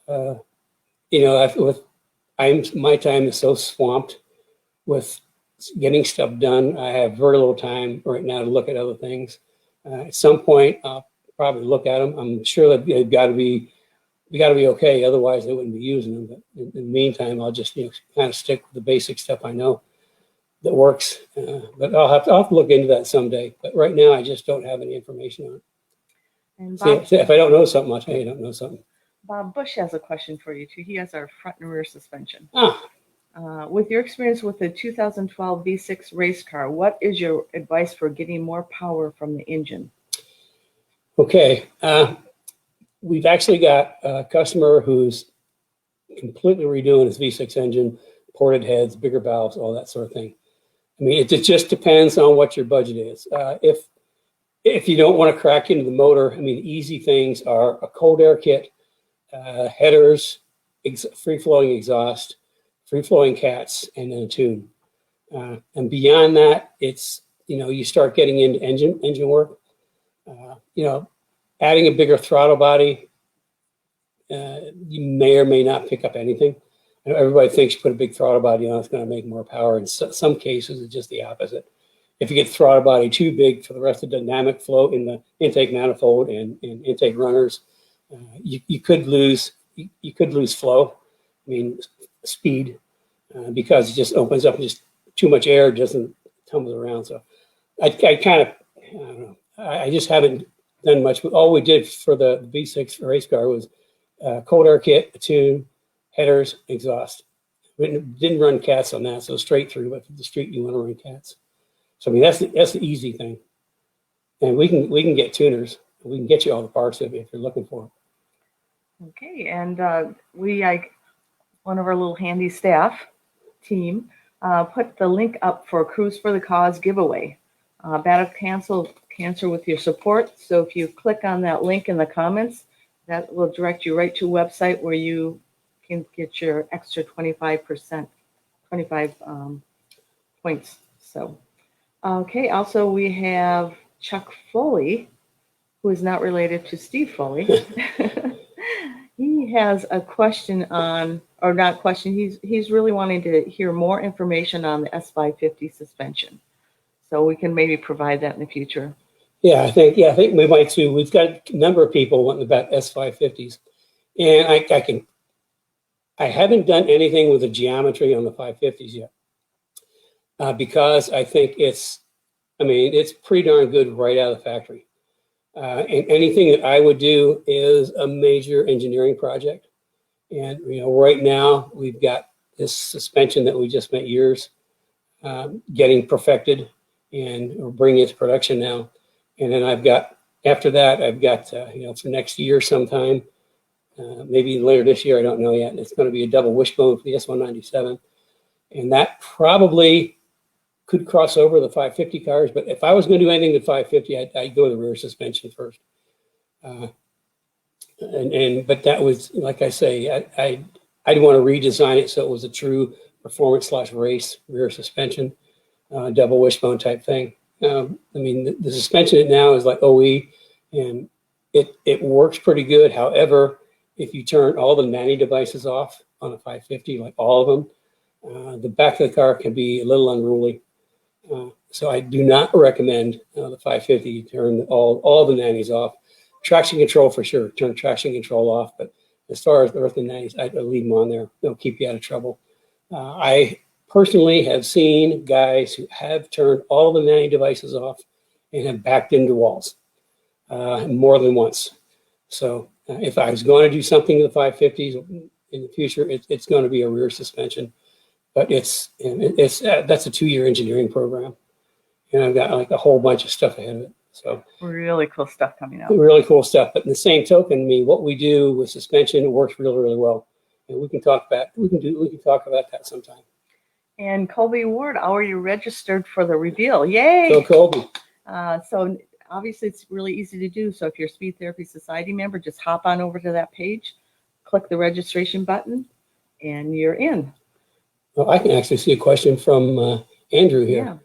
them. My time is so swamped with getting stuff done. I have very little time right now to look at other things. At some point, I'll probably look at them. I'm sure that they've got to be okay. Otherwise, they wouldn't be using them. But in the meantime, I'll just kind of stick with the basic stuff I know that works. But I'll have to look into that someday. But right now, I just don't have any information on it. And Bob, if I don't know something, I'll tell you I don't know something. Bob Bush has a question for you too. He has our front and rear suspension. With your experience with the 2012 V6 race car, what is your advice for getting more power from the engine? Okay. We've actually got a customer who's completely redoing his V6 engine, ported heads, bigger valves, all that sort of thing. I mean, it just depends on what your budget is. If you don't want to crack into the motor, I mean, easy things are a cold air kit, headers, free-flowing exhaust, free-flowing cats, and then a tune. And beyond that, it's, you start getting into engine work. Adding a bigger throttle body, you may or may not pick up anything. Everybody thinks you put a big throttle body on, it's going to make more power. In some cases, it's just the opposite. If you get the throttle body too big for the rest of the dynamic flow in the intake manifold and intake runners, you could lose flow. I mean, speed, because it just opens up and just too much air doesn't tumble around. So I kind of, I don't know. I just haven't done much. All we did for the V6 race car was cold air kit, a tune, headers, exhaust. We didn't run cats on that, so straight through. But for the street, you want to run cats. So I mean, that's the easy thing. And we can get tuners. We can get you all the parts if you're looking for them. Okay, and one of our little handy staff team put the link up for Cruise for the Cause giveaway. Battle Cancer with your support. So if you click on that link in the comments, that will direct you right to a website where you can get your extra 25 points. So Okay, also we have Chuck Foley, who is not related to Steve Foley. He has a question on, or not question, he's really wanting to hear more information on the S550 suspension. So we can maybe provide that in the future. Yeah, I think we might too. We've got a number of people wanting about S550s, and I haven't done anything with the geometry on the 550s yet, because I think it's pretty darn good right out of the factory. And anything that I would do is a major engineering project. And right now we've got this suspension that we just spent years getting perfected, and we're bringing it to production now. And then after that, I've got for next year sometime, maybe later this year, I don't know yet. It's going to be a double wishbone for the S197, and that probably could cross over the 550 cars. But if I was going to do anything with 550, I'd go to the rear suspension first. But that was, like I say, I'd want to redesign it so it was a true performance/race rear suspension, double wishbone type thing. The suspension now is like OE, and it works pretty good. However, if you turn all the nanny devices off on a 550, like all of them, the back of the car can be a little unruly. So I do not recommend the 550 turn all the nannies off. Traction control for sure, turn traction control off. But as far as the earth and nannies, I'd leave them on there. They'll keep you out of trouble. I personally have seen guys who have turned all the nanny devices off and have backed into walls more than once. So if I was going to do something to the 550s in the future, it's going to be a rear suspension. But that's a 2-year engineering program, and I've got like a whole bunch of stuff ahead of it. So really cool stuff coming up. Really cool stuff. But in the same token, what we do with suspension, it works really, really well, and we can talk about that sometime. And Colby Ward, how are you registered for the reveal? Yay! So Colby. So obviously it's really easy to do. So if you're a Speed Therapy Society member, just hop on over to that page, click the registration button, and you're in. Well, I can actually see a question from Andrew here. Yeah.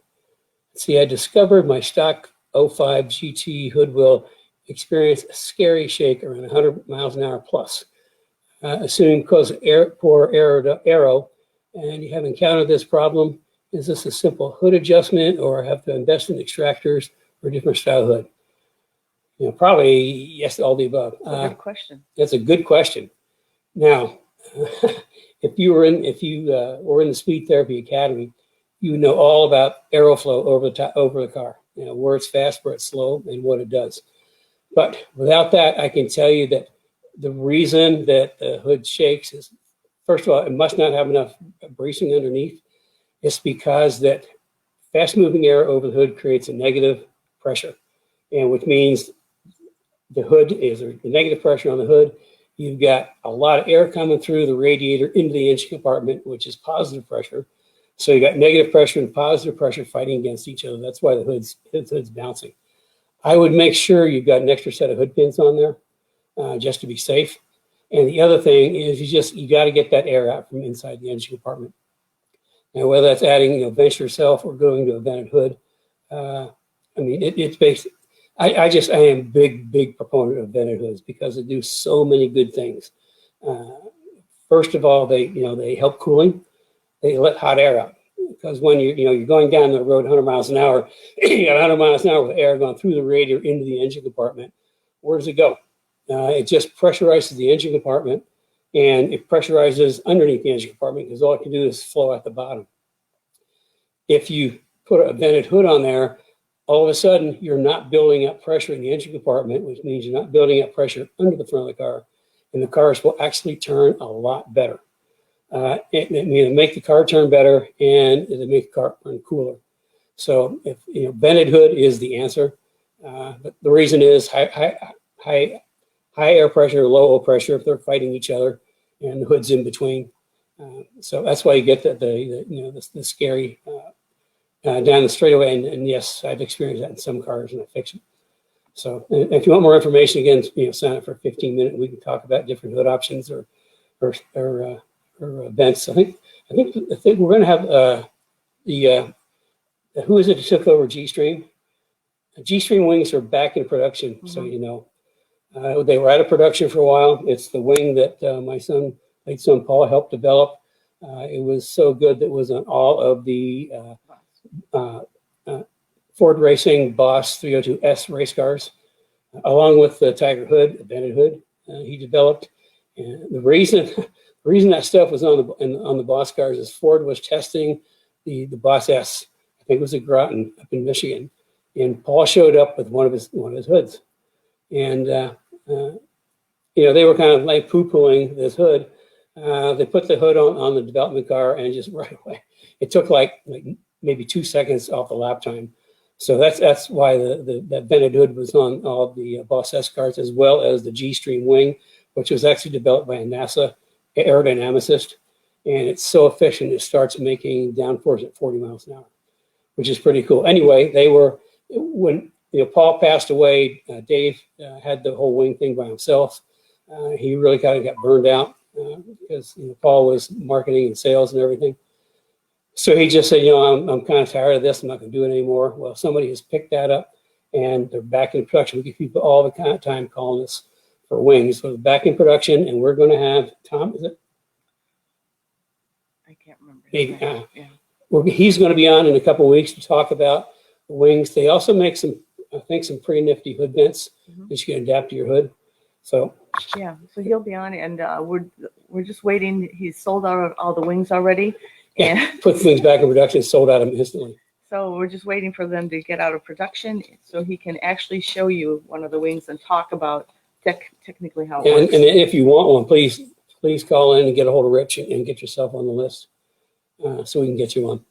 See, I discovered my stock 05 GT hood will experience a scary shake around 100 miles an hour plus. Assuming because of poor aero, and you have encountered this problem, is this a simple hood adjustment, or have to invest in extractors or different style hood? Probably yes to all the above. That's a good question. That's a good question. Now, if you were in the Speed Therapy Academy, you know all about aeroflow over the car. Where it's fast, where it's slow, and what it does. But without that, I can tell you that the reason that the hood shakes is, first of all, it must not have enough bracing underneath. It's because that fast-moving air over the hood creates a negative pressure, and which means the hood is the negative pressure on the hood. You've got a lot of air coming through the radiator into the engine compartment, which is positive pressure. So you got negative pressure and positive pressure fighting against each other. That's why the hood's bouncing. I would make sure you've got an extra set of hood pins on there, just to be safe. And the other thing is you got to get that air out from inside the engine compartment. Now, whether that's adding vent yourself or going to a vented hood, it's basic. I am big proponent of vented hoods because they do so many good things. First of all, they help cooling. They let hot air out, because when you're going down the road 100 miles an hour, you got 100 miles an hour with air going through the radiator into the engine compartment. Where does it go? It just pressurizes the engine compartment, and it pressurizes underneath the engine compartment, because all it can do is flow out the bottom. If you put a vented hood on there, all of a sudden you're not building up pressure in the engine compartment, which means you're not building up pressure under the front of the car, and the cars will actually turn a lot better. It make the car turn better, and it make the car run cooler. So if vented hood is the answer, but the reason is high air pressure, low oil pressure, if they're fighting each other, and the hood's in between. So that's why you get the scary down the straightaway. And yes, I've experienced that in some cars, and I fix it. So if you want more information, again, sign up for a 15-minute. We can talk about different hood options or vents. I think we're going to have the who is it that took over G-Stream? G-Stream wings are back in production, so you know. They were out of production for a while. It's the wing that my late son Paul helped develop. It was so good that it was on all of the Ford Racing Boss 302S race cars, along with the Tiger hood, the vented hood he developed. And the reason that stuff was on the Boss cars is Ford was testing the Boss S. I think it was at Groton up in Michigan, and Paul showed up with one of his hoods, and you know, they were kind of like poo-pooing this hood. They put the hood on the development car, and just right away, it took like maybe 2 seconds off the lap time. So that's why that vented hood was on all the Boss S cars, as well as the G-Stream wing, which was actually developed by a NASA aerodynamicist. And it's so efficient, it starts making downforce at 40 miles an hour, which is pretty cool. Anyway, when Paul passed away, Dave had the whole wing thing by himself. He really kind of got burned out because Paul was marketing and sales and everything. So he just said, I'm kind of tired of this. I'm not going to do it anymore. Well, somebody has picked that up, and they're back in production. We get people all the kind of time calling us for wings. So they're back in production, and we're going to have Tom. Is it? I can't remember. Maybe, he's going to be on in a couple of weeks to talk about the wings. They also make some pretty nifty hood vents that you can adapt to your hood. So yeah, so he'll be on, and we're just waiting. He's sold out all the wings already. Yeah, put things back in production, sold out instantly. So we're just waiting for them to get out of production so he can actually show you one of the wings and talk about technically how it works. And if you want one, please call in and get a hold of Rich and get yourself on the list so we can get you on.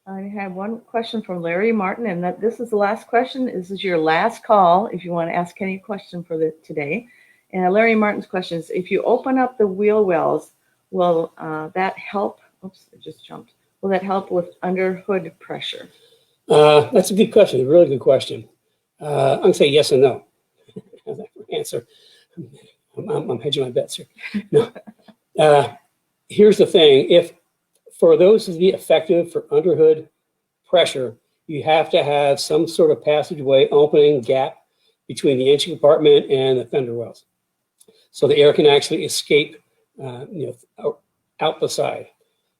I have one question from Larry Martin, and this is the last question. This is your last call if you want to ask any question for today. And Larry Martin's question is, if you open up the wheel wells, will that help? Oops, it just jumped. Will that help with under hood pressure? That's a good question. A really good question. I'm going to say yes and no. How's that for answer? I'm hedging my bets here. No. Here's the thing. If for those to be effective for underhood pressure, you have to have some sort of passageway opening gap between the engine compartment and the fender wells, so the air can actually escape out the side.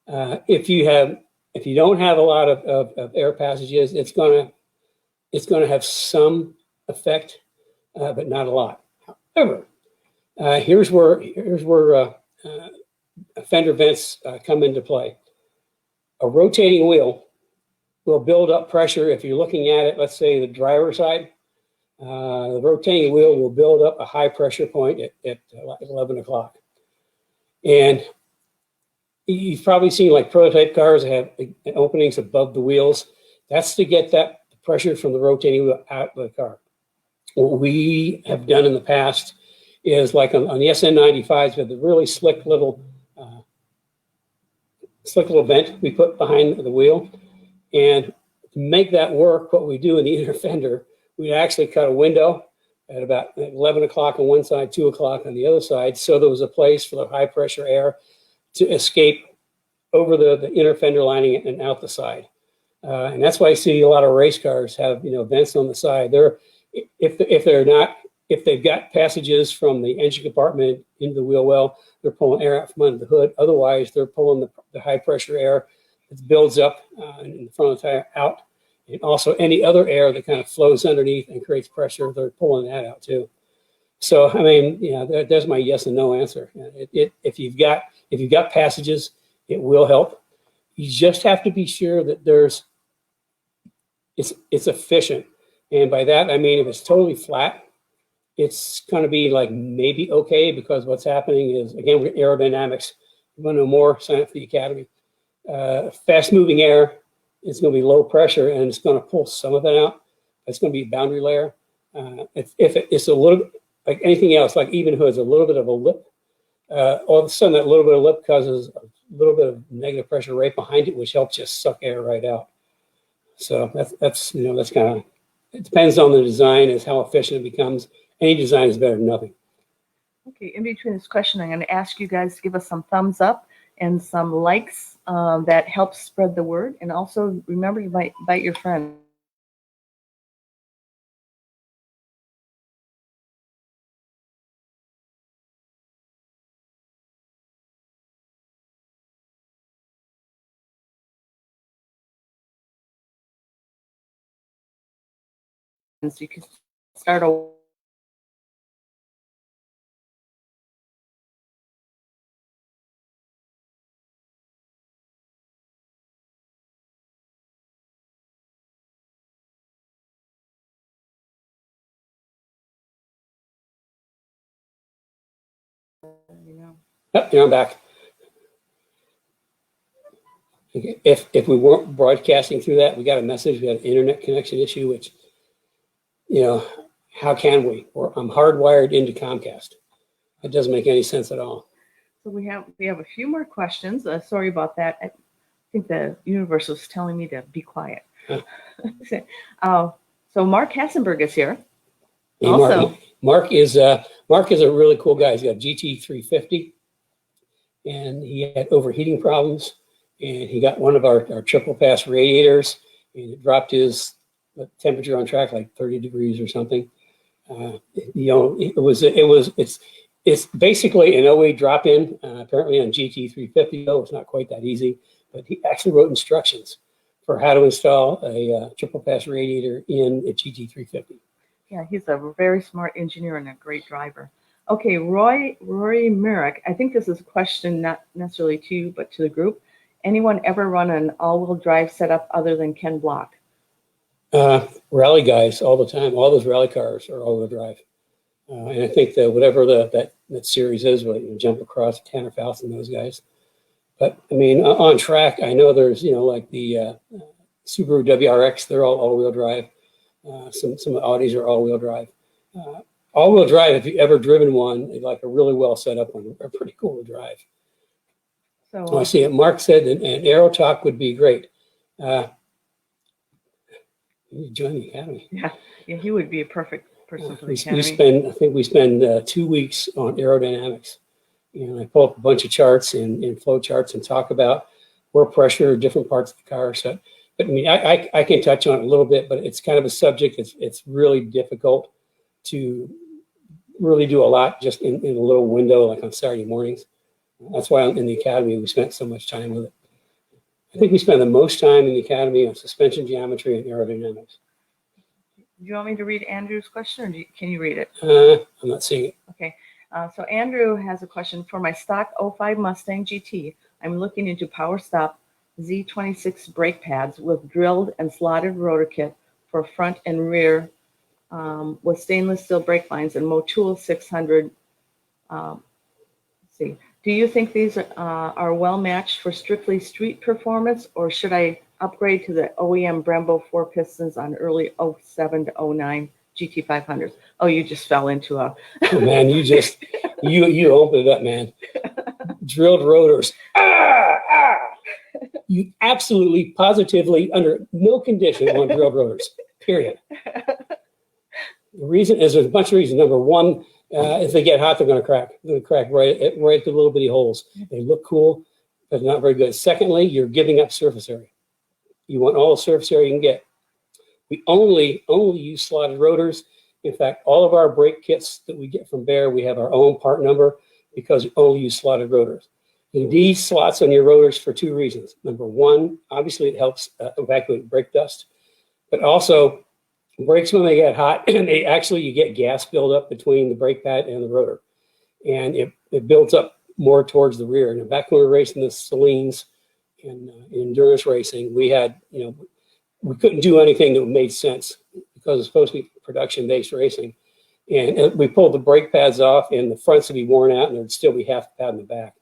If you don't have a lot of air passages, it's gonna have some effect, but not a lot. However, here's where fender vents come into play. A rotating wheel will build up pressure. If you're looking at it, let's say the driver's side, the rotating wheel will build up a high pressure point at 11 o'clock. And you've probably seen like prototype cars that have openings above the wheels. That's to get that pressure from the rotating wheel out of the car. What we have done in the past is like on the SN95s, we have the really slick little vent we put behind the wheel. And to make that work, what we do in the inner fender, we actually cut a window at about 11 o'clock on one side, 2 o'clock on the other side. So there was a place for the high pressure air to escape over the inner fender lining and out the side. And that's why I see a lot of race cars have, vents on the side. If they've got passages from the engine compartment into the wheel well, they're pulling air out from under the hood. Otherwise, they're pulling the high pressure air that builds up in the front of the tire out. And also any other air that kind of flows underneath and creates pressure, they're pulling that out too. So, I mean, there's my yes and no answer. If you've got passages, it will help. You just have to be sure that it's efficient. And by that, I mean, if it's totally flat, it's going to be like maybe okay, because what's happening is, again, with aerodynamics, you want to know more, sign up for the academy. Fast moving air, it's going to be low pressure and it's going to pull some of it out. It's going to be a boundary layer. If it's a little, like anything else, like even hoods, a little bit of a lip, all of a sudden that little bit of lip causes a little bit of negative pressure right behind it, which helps just suck air right out. So that's kind of, it depends on the design as how efficient it becomes. Any design is better than nothing. Okay, in between this question, I'm going to ask you guys to give us some thumbs up and some likes that help spread the word. And also remember, you might invite your friends. So you can start a you know. Yep, I'm back. Okay. If we weren't broadcasting through that, we got a message. We had an internet connection issue, which, you know, how can we? I'm hardwired into Comcast. It doesn't make any sense at all. So we have a few more questions. Sorry about that. I think the universe was telling me to be quiet. Huh. So Mark Hassenberg is here. Hey, also, Mark is a really cool guy. He's got GT350, and he had overheating problems, and he got one of our triple pass radiators, and it dropped his temperature on track like 30 degrees or something. You know, it's basically an OE drop-in. Apparently on GT350, though it's not quite that easy, but he actually wrote instructions for how to install a triple pass radiator in a GT350. Yeah, he's a very smart engineer and a great driver. Okay, Rory Merrick, I think this is a question not necessarily to you, but to the group. Anyone ever run an all-wheel drive setup other than Ken Block? Rally guys all the time. All those rally cars are all-wheel drive. And I think that whatever that series is, where you jump across Tanner Faust and those guys. But I mean, on track, I know there's, you know, like the Subaru WRX, they're all all-wheel drive. Some Audis are all-wheel drive. All-wheel drive, if you've ever driven one, like a really well set up one, are pretty cool to drive. So I see it. Mark said an Aero Talk would be great. You need to join the Academy. Yeah, he would be a perfect person for the Academy. I think we spend 2 weeks on aerodynamics. And I pull up a bunch of charts and flow charts and talk about where pressure, different parts of the car. So, but I mean, I can touch on it a little bit, but it's kind of a subject. It's really difficult to really do a lot just in a little window, like on Saturday mornings. That's why in the Academy we spent so much time with it. I think we spend the most time in the Academy on suspension geometry and aerodynamics. Do you want me to read Andrew's question, or can you read it? I'm not seeing it. Okay. So Andrew has a question. For my stock 05 Mustang GT, I'm looking into Power Stop Z26 brake pads with drilled and slotted rotor kit for front and rear with stainless steel brake lines and Motul 600. Let's see. Do you think these are well matched for strictly street performance, or should I upgrade to the OEM Brembo 4 pistons on early 07 to 09 GT500s? Oh, you just fell into a... Oh, man, you opened it up, man. Drilled rotors. You absolutely, positively, under no condition want drilled rotors, period. The reason is there's a bunch of reasons. Number one, if they get hot, they're going to crack. They're going to crack right at the little bitty holes. They look cool, but they're not very good. Secondly, you're giving up surface area. You want all the surface area you can get. We only use slotted rotors. In fact, all of our brake kits that we get from Bayer, we have our own part number because we only use slotted rotors. You need slots on your rotors for two reasons. Number one, obviously it helps evacuate brake dust, but also brakes, when they get hot, and you get gas buildup between the brake pad and the rotor, and it builds up more towards the rear. And back when we were racing the Salines in endurance racing, we had, you know, we couldn't do anything that made sense because it's supposed to be production-based racing. And we pulled the brake pads off, and the fronts would be worn out, and there'd still be half the pad in the back.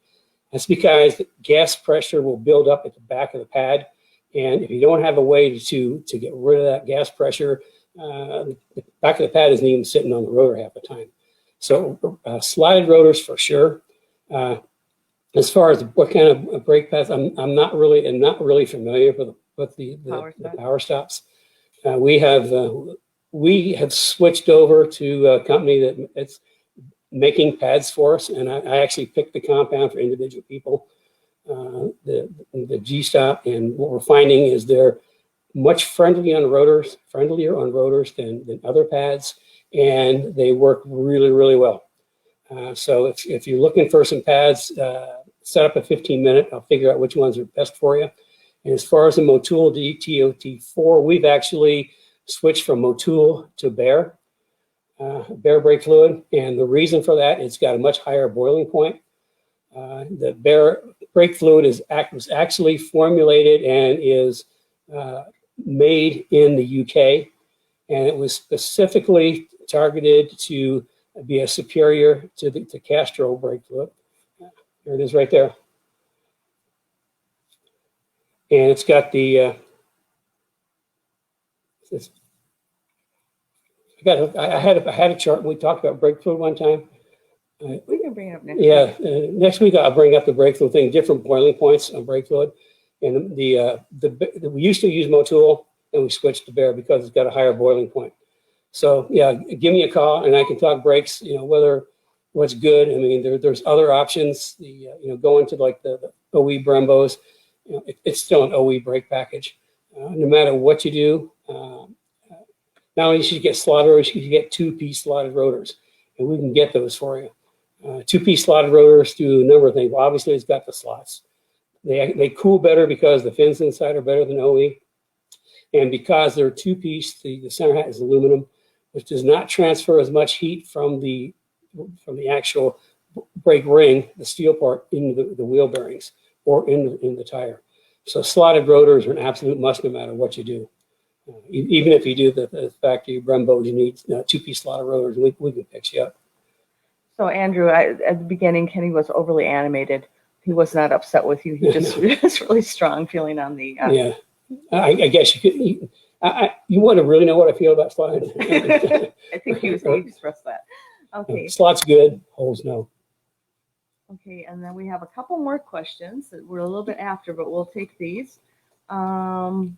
That's because gas pressure will build up at the back of the pad, and if you don't have a way to get rid of that gas pressure, the back of the pad isn't even sitting on the rotor half the time. So slotted rotors for sure. As far as what kind of brake pads, I'm not really familiar with the power stops. We have switched over to a company that it's making pads for us, and I actually picked the compound for individual people. the G-stop, and what we're finding is they're much friendlier on rotors than other pads, and they work really, really well. So if you're looking for some pads, set up a 15-minute. I'll figure out which ones are best for you. And as far as the Motul GT4, we've actually switched from Motul to Bear brake fluid, and the reason for that, it's got a much higher boiling point. The Bear brake fluid was actually formulated and is made in the UK, and it was specifically targeted to be a superior to Castrol brake fluid. There it is right there. And it's got the, I had a chart. We talked about brake fluid one time. We can bring it up next week. Next week I'll bring up the brake fluid thing, different boiling points on brake fluid. And we used to use Motul, and we switched to Bear because it's got a higher boiling point. So yeah, give me a call and I can talk brakes, what's good. I mean, there's other options, going to like the OE Brembos, it's still an OE brake package. No matter what you do, not only should you get slotted rotors, you should get two-piece slotted rotors, and we can get those for you. Two-piece slotted rotors do a number of things. Well, obviously, it's got the slots. They cool better because the fins inside are better than OE, and because they're two-piece, the center hat is aluminum, which does not transfer as much heat from the actual brake ring, the steel part, into the wheel bearings or in the tire. So slotted rotors are an absolute must no matter what you do. Even if you do the factory Brembo, you need two-piece slotted rotors. We can fix you up. So Andrew, at the beginning, Kenny was overly animated. He was not upset with you. He just was really strong feeling on the. Yeah, I guess you could. You want to really know what I feel about slotted? I think he expressed that. Okay. Slot's good. Holes no. Okay, and then we have a couple more questions that we're a little bit after, but we'll take these. So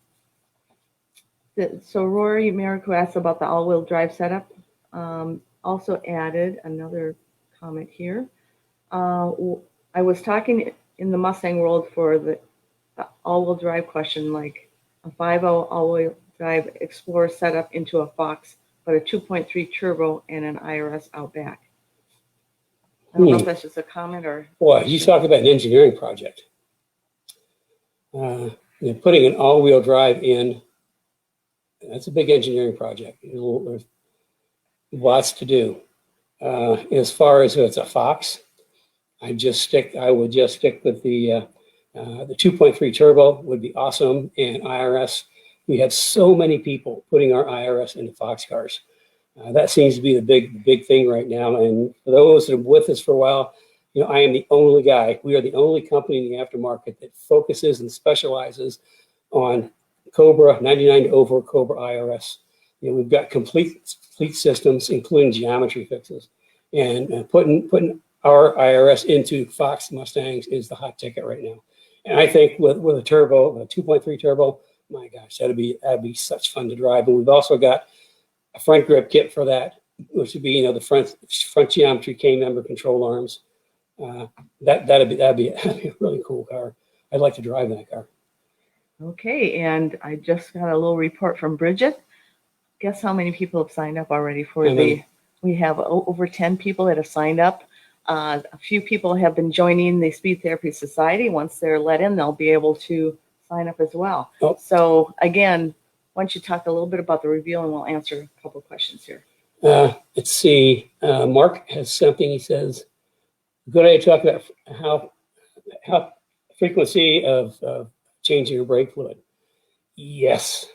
Rory Miracle asked about the all-wheel drive setup. Also added another comment here. I was talking in the Mustang world for the all-wheel drive question, like a 5.0 all-wheel drive Explorer setup into a Fox, but a 2.3 turbo and an IRS out back. I don't know if that's just a comment or. Boy, you talk about an engineering project. Putting an all-wheel drive in, that's a big engineering project. There's lots to do. As far as if it's a Fox, I would just stick with the 2.3 turbo would be awesome, and IRS. We have so many people putting our IRS into Fox cars. That seems to be the big thing right now. And for those that are with us for a while, I am the only guy. We are the only company in the aftermarket that focuses and specializes on Cobra 99 to over Cobra IRS. We've got complete systems, including geometry fixes, and putting our IRS into Fox Mustangs is the hot ticket right now. And I think with a turbo, a 2.3 turbo, my gosh, that'd be such fun to drive. And we've also got a front grip kit for that, which would be the front geometry K-member control arms. That'd be a really cool car. I'd like to drive that car. Okay, and I just got a little report from Bridget. Guess how many people have signed up already for we have over 10 people that have signed up. A few people have been joining the Speed Therapy Society. Once they're let in, they'll be able to sign up as well. Oh. So again, why don't you talk a little bit about the reveal, and we'll answer a couple of questions here. Let's see. Mark has something. He says, good idea to talk about how frequency of changing your brake fluid. Yes.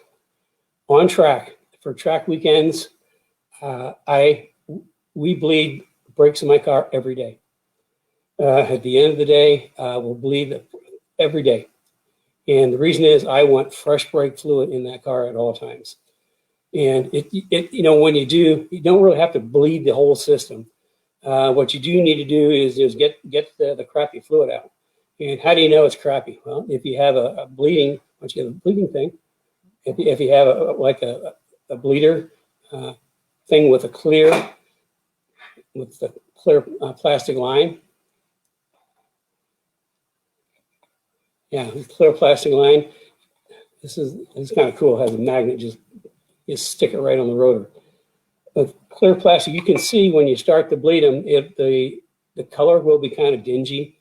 On track, for track weekends, we bleed brakes in my car every day. At the end of the day, we'll bleed every day. And the reason is I want fresh brake fluid in that car at all times. And when you do, you don't really have to bleed the whole system. What you do need to do is get the crappy fluid out. And how do you know it's crappy? Well, if you have a bleeding, once you have a bleeding thing, if you have a bleeder thing with the clear plastic line, Yeah, clear plastic line. This is kind of cool. It has a magnet, just stick it right on the rotor. With clear plastic, you can see when you start to bleed them, the color will be kind of dingy,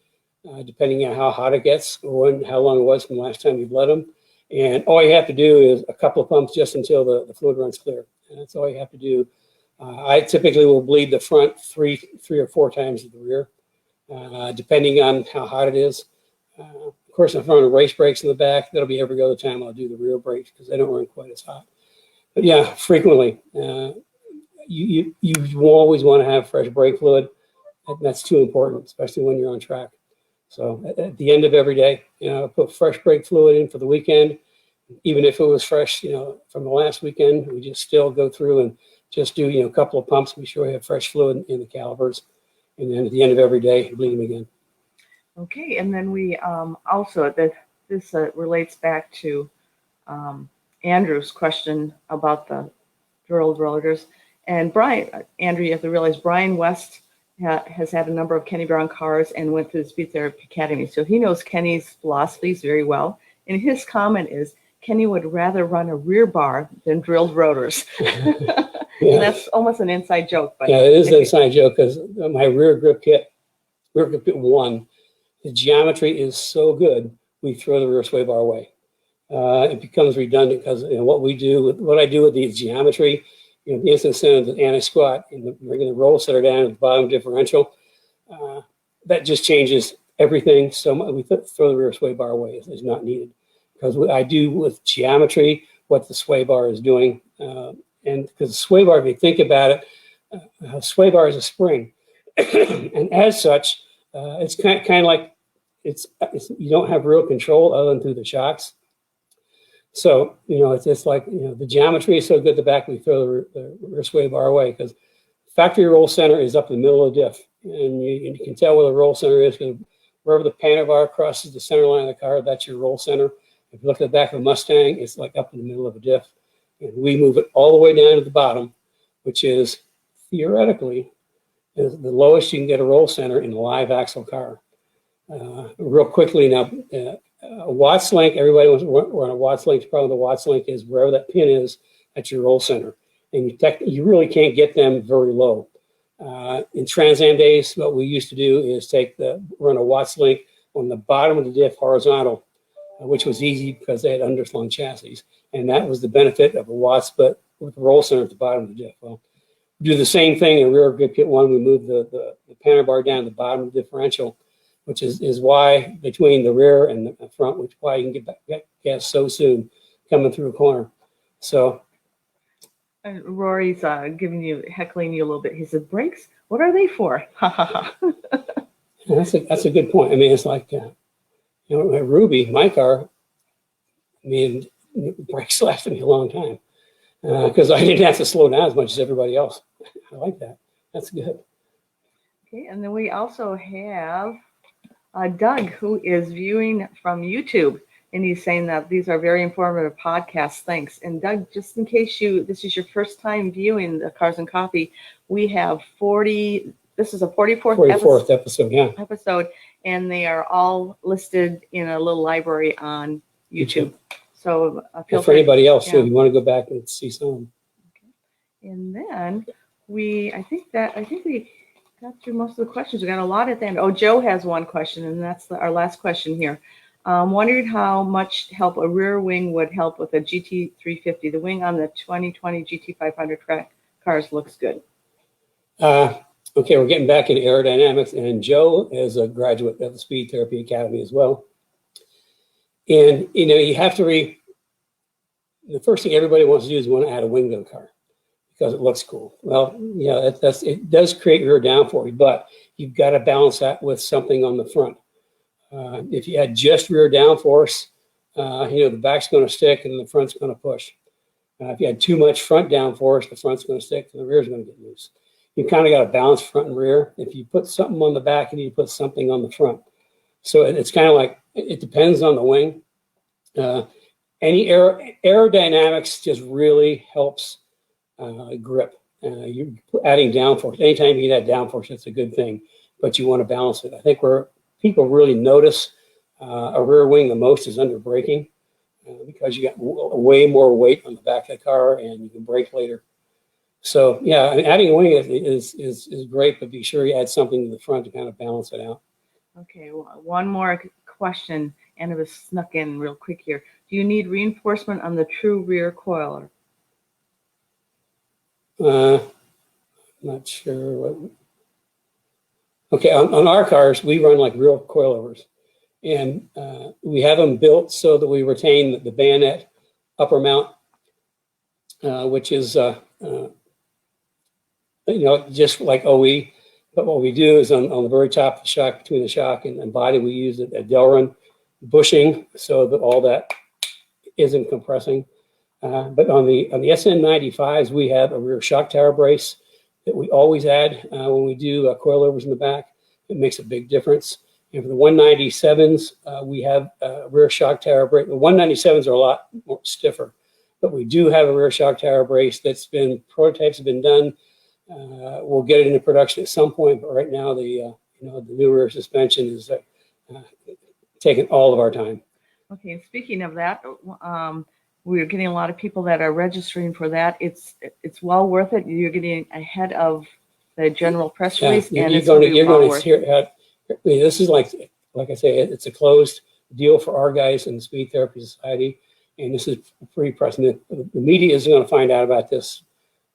depending on how hot it gets or how long it was from the last time you bled them. And all you have to do is a couple of pumps just until the fluid runs clear. And that's all you have to do. I typically will bleed the front three or four times at the rear, depending on how hot it is. Of course, if I'm running race brakes in the back, that'll be every other time I'll do the rear brakes because they don't run quite as hot. But yeah, frequently, you always want to have fresh brake fluid. That's too important, especially when you're on track. So at the end of every day, put fresh brake fluid in for the weekend. Even if it was fresh, from the last weekend, we just still go through and just do, a couple of pumps. Be sure you have fresh fluid in the calipers. And then at the end of every day, bleed them again. Okay, and then we also, this relates back to Andrew's question about the drilled rotors. And Andrew, you have to realize Brian West has had a number of Kenny Brown cars and went through the Speed Therapy Academy. So he knows Kenny's philosophies very well. And his comment is, Kenny would rather run a rear bar than drilled rotors. Yeah. And that's almost an inside joke. But yeah, it is an inside joke because my rear grip kit 1, the geometry is so good, we throw the rear sway bar away. It becomes redundant because what I do with the geometry, the instant center, the anti-squat, and bringing the roll setter down at the bottom differential, that just changes everything. So we throw the rear sway bar away. It's not needed because I do with geometry what the sway bar is doing. And because the sway bar, if you think about it, a sway bar is a spring. And as such, it's kind of like you don't have real control other than through the shocks. So, it's just like, the geometry is so good at the back, we throw the rear sway bar away because factory roll center is up in the middle of the diff. And you can tell where the roll center is because wherever the panel bar crosses the center line of the car, that's your roll center. If you look at the back of a Mustang, it's like up in the middle of a diff. And we move it all the way down to the bottom, which is theoretically is the lowest you can get a roll center in a live axle car. Real quickly now, a Watts link, everybody wants to run a Watts link. The problem with the Watts link is wherever that pin is, that's your roll center. And you really can't get them very low. In Trans Am days, what we used to do is run a Watts link on the bottom of the diff horizontal, which was easy because they had underslung chassis. And that was the benefit of a Watts, but with the roll center at the bottom of the diff. Well, we do the same thing in rear grip kit 1. We move the panel bar down to the bottom of the differential, which is why between the rear and the front, which is why you can get gas so soon coming through a corner. So Rory's heckling you a little bit. He said, brakes, what are they for? That's a good point. I mean, it's like, Ruby, my car, brakes lasted me a long time because I didn't have to slow down as much as everybody else. I like that. That's good. Okay, and then we also have Doug, who is viewing from YouTube, and he's saying that these are very informative podcasts. Thanks. And Doug, just in case this is your first time viewing the Cars and Coffee, we have 40. This is a 44th episode, yeah. And they are all listed in a little library on YouTube. So feel for anybody else, too, if you want to go back and see some. Okay. And then I think we got through most of the questions. We got a lot at the end. Oh, Joe has one question, and that's our last question here. Wondered how much help a rear wing would help with a GT350. The wing on the 2020 GT500 cars looks good. Okay, we're getting back into aerodynamics, and Joe is a graduate of the Speed Therapy Academy as well. And, you have to the first thing everybody wants to do is want to add a wing to the car because it looks cool. Well, it does create rear downforce, but you've got to balance that with something on the front. If you had just rear downforce, the back's going to stick and the front's going to push. If you had too much front downforce, the front's going to stick and the rear's going to get loose. You kind of got to balance front and rear. If you put something on the back, you need to put something on the front. So it's kind of like, it depends on the wing. Any aerodynamics just really helps grip. You're adding downforce. Anytime you add downforce, that's a good thing, but you want to balance it. I think where people really notice a rear wing the most is under braking because you got way more weight on the back of the car and you can brake later. So yeah, I mean, adding a wing is great, but be sure you add something to the front to kind of balance it out. Okay, well, one more question, and it was snuck in real quick here. Do you need reinforcement on the true rear coiler? Not sure what. Okay, on our cars, we run like real coilovers, and we have them built so that we retain the bayonet upper mount, which is just like OE. But what we do is on the very top of the shock, between the shock and body, we use a Delrin bushing so that all that isn't compressing. But on the SN95s, we have a rear shock tower brace that we always add when we do coilovers in the back. It makes a big difference. And for the 197s, we have a rear shock tower brace. The 197s are a lot more stiffer, but we do have a rear shock tower brace that's been, prototypes have been done. We'll get it into production at some point, but right now the new rear suspension is taking all of our time. Okay, and speaking of that, we're getting a lot of people that are registering for that. It's well worth it. You're getting ahead of the general press release, and you're going to hear. This is like I say, it's a closed deal for our guys in the Speed Therapy Society, and this is pre-precedent. The media is going to find out about this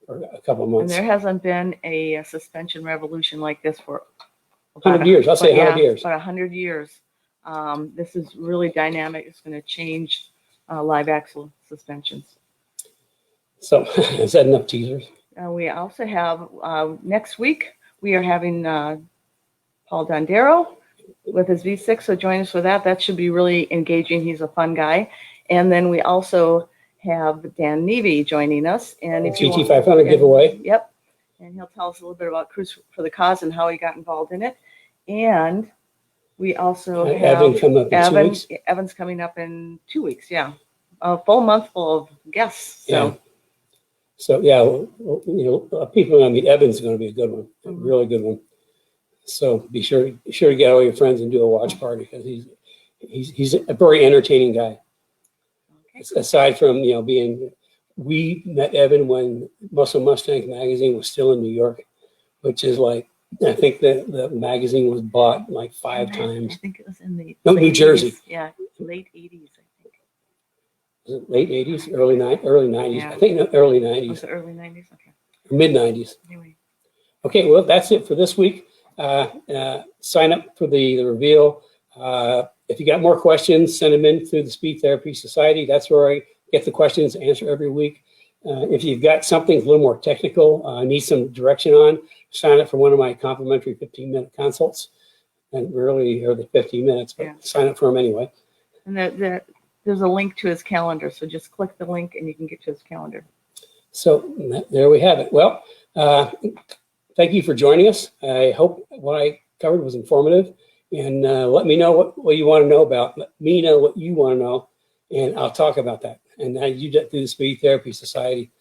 for a couple of months. And there hasn't been a suspension revolution like this for 100 years. I'll say 100 years. About 100 years. This is really dynamic. It's going to change live axle suspensions. So is that enough teasers? We also have next week we are having Paul Dondero with his V6. So join us for that. That should be really engaging. He's a fun guy. And then we also have Dan Nevey joining us. And if GT500 giveaway. Yep. And he'll tell us a little bit about Cruise for the Cause and how he got involved in it. And we also have Evan's coming up in 2 weeks. Yeah. A full month full of guests. So yeah, people are going to meet. Evan's going to be a good one, a really good one. So be sure to get all your friends and do a watch party because he's a very entertaining guy. Okay. Aside from we met Evan when Muscle Mustang magazine was still in New York, which is like I think the magazine was bought like 5 times. I think it was in the New Jersey. 80s. Yeah, late 80s. Was it late 80s, early 90s? Yeah. I think early 90s. Was it early 90s? Okay. Mid 90s. Anyway. Okay, well, that's it for this week. Sign up for the reveal. If you got more questions, send them in through the Speed Therapy Society. That's where I get the questions, answer every week. If you've got something a little more technical, need some direction on, sign up for one of my complimentary 15-minute consults. And rarely are they 15 minutes, but sign up for them anyway. And there's a link to his calendar, so just click the link and you can get to his calendar. So there we have it. Well, thank you for joining us. I hope what I covered was informative, and let me know what you want to know about. Let me know what you want to know, and I'll talk about that. And you do through the Speed Therapy Society.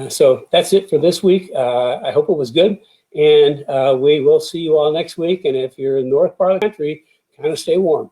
So that's it for this week. I hope it was good, and we will see you all next week. And if you're in the north part of the country, kind of stay warm.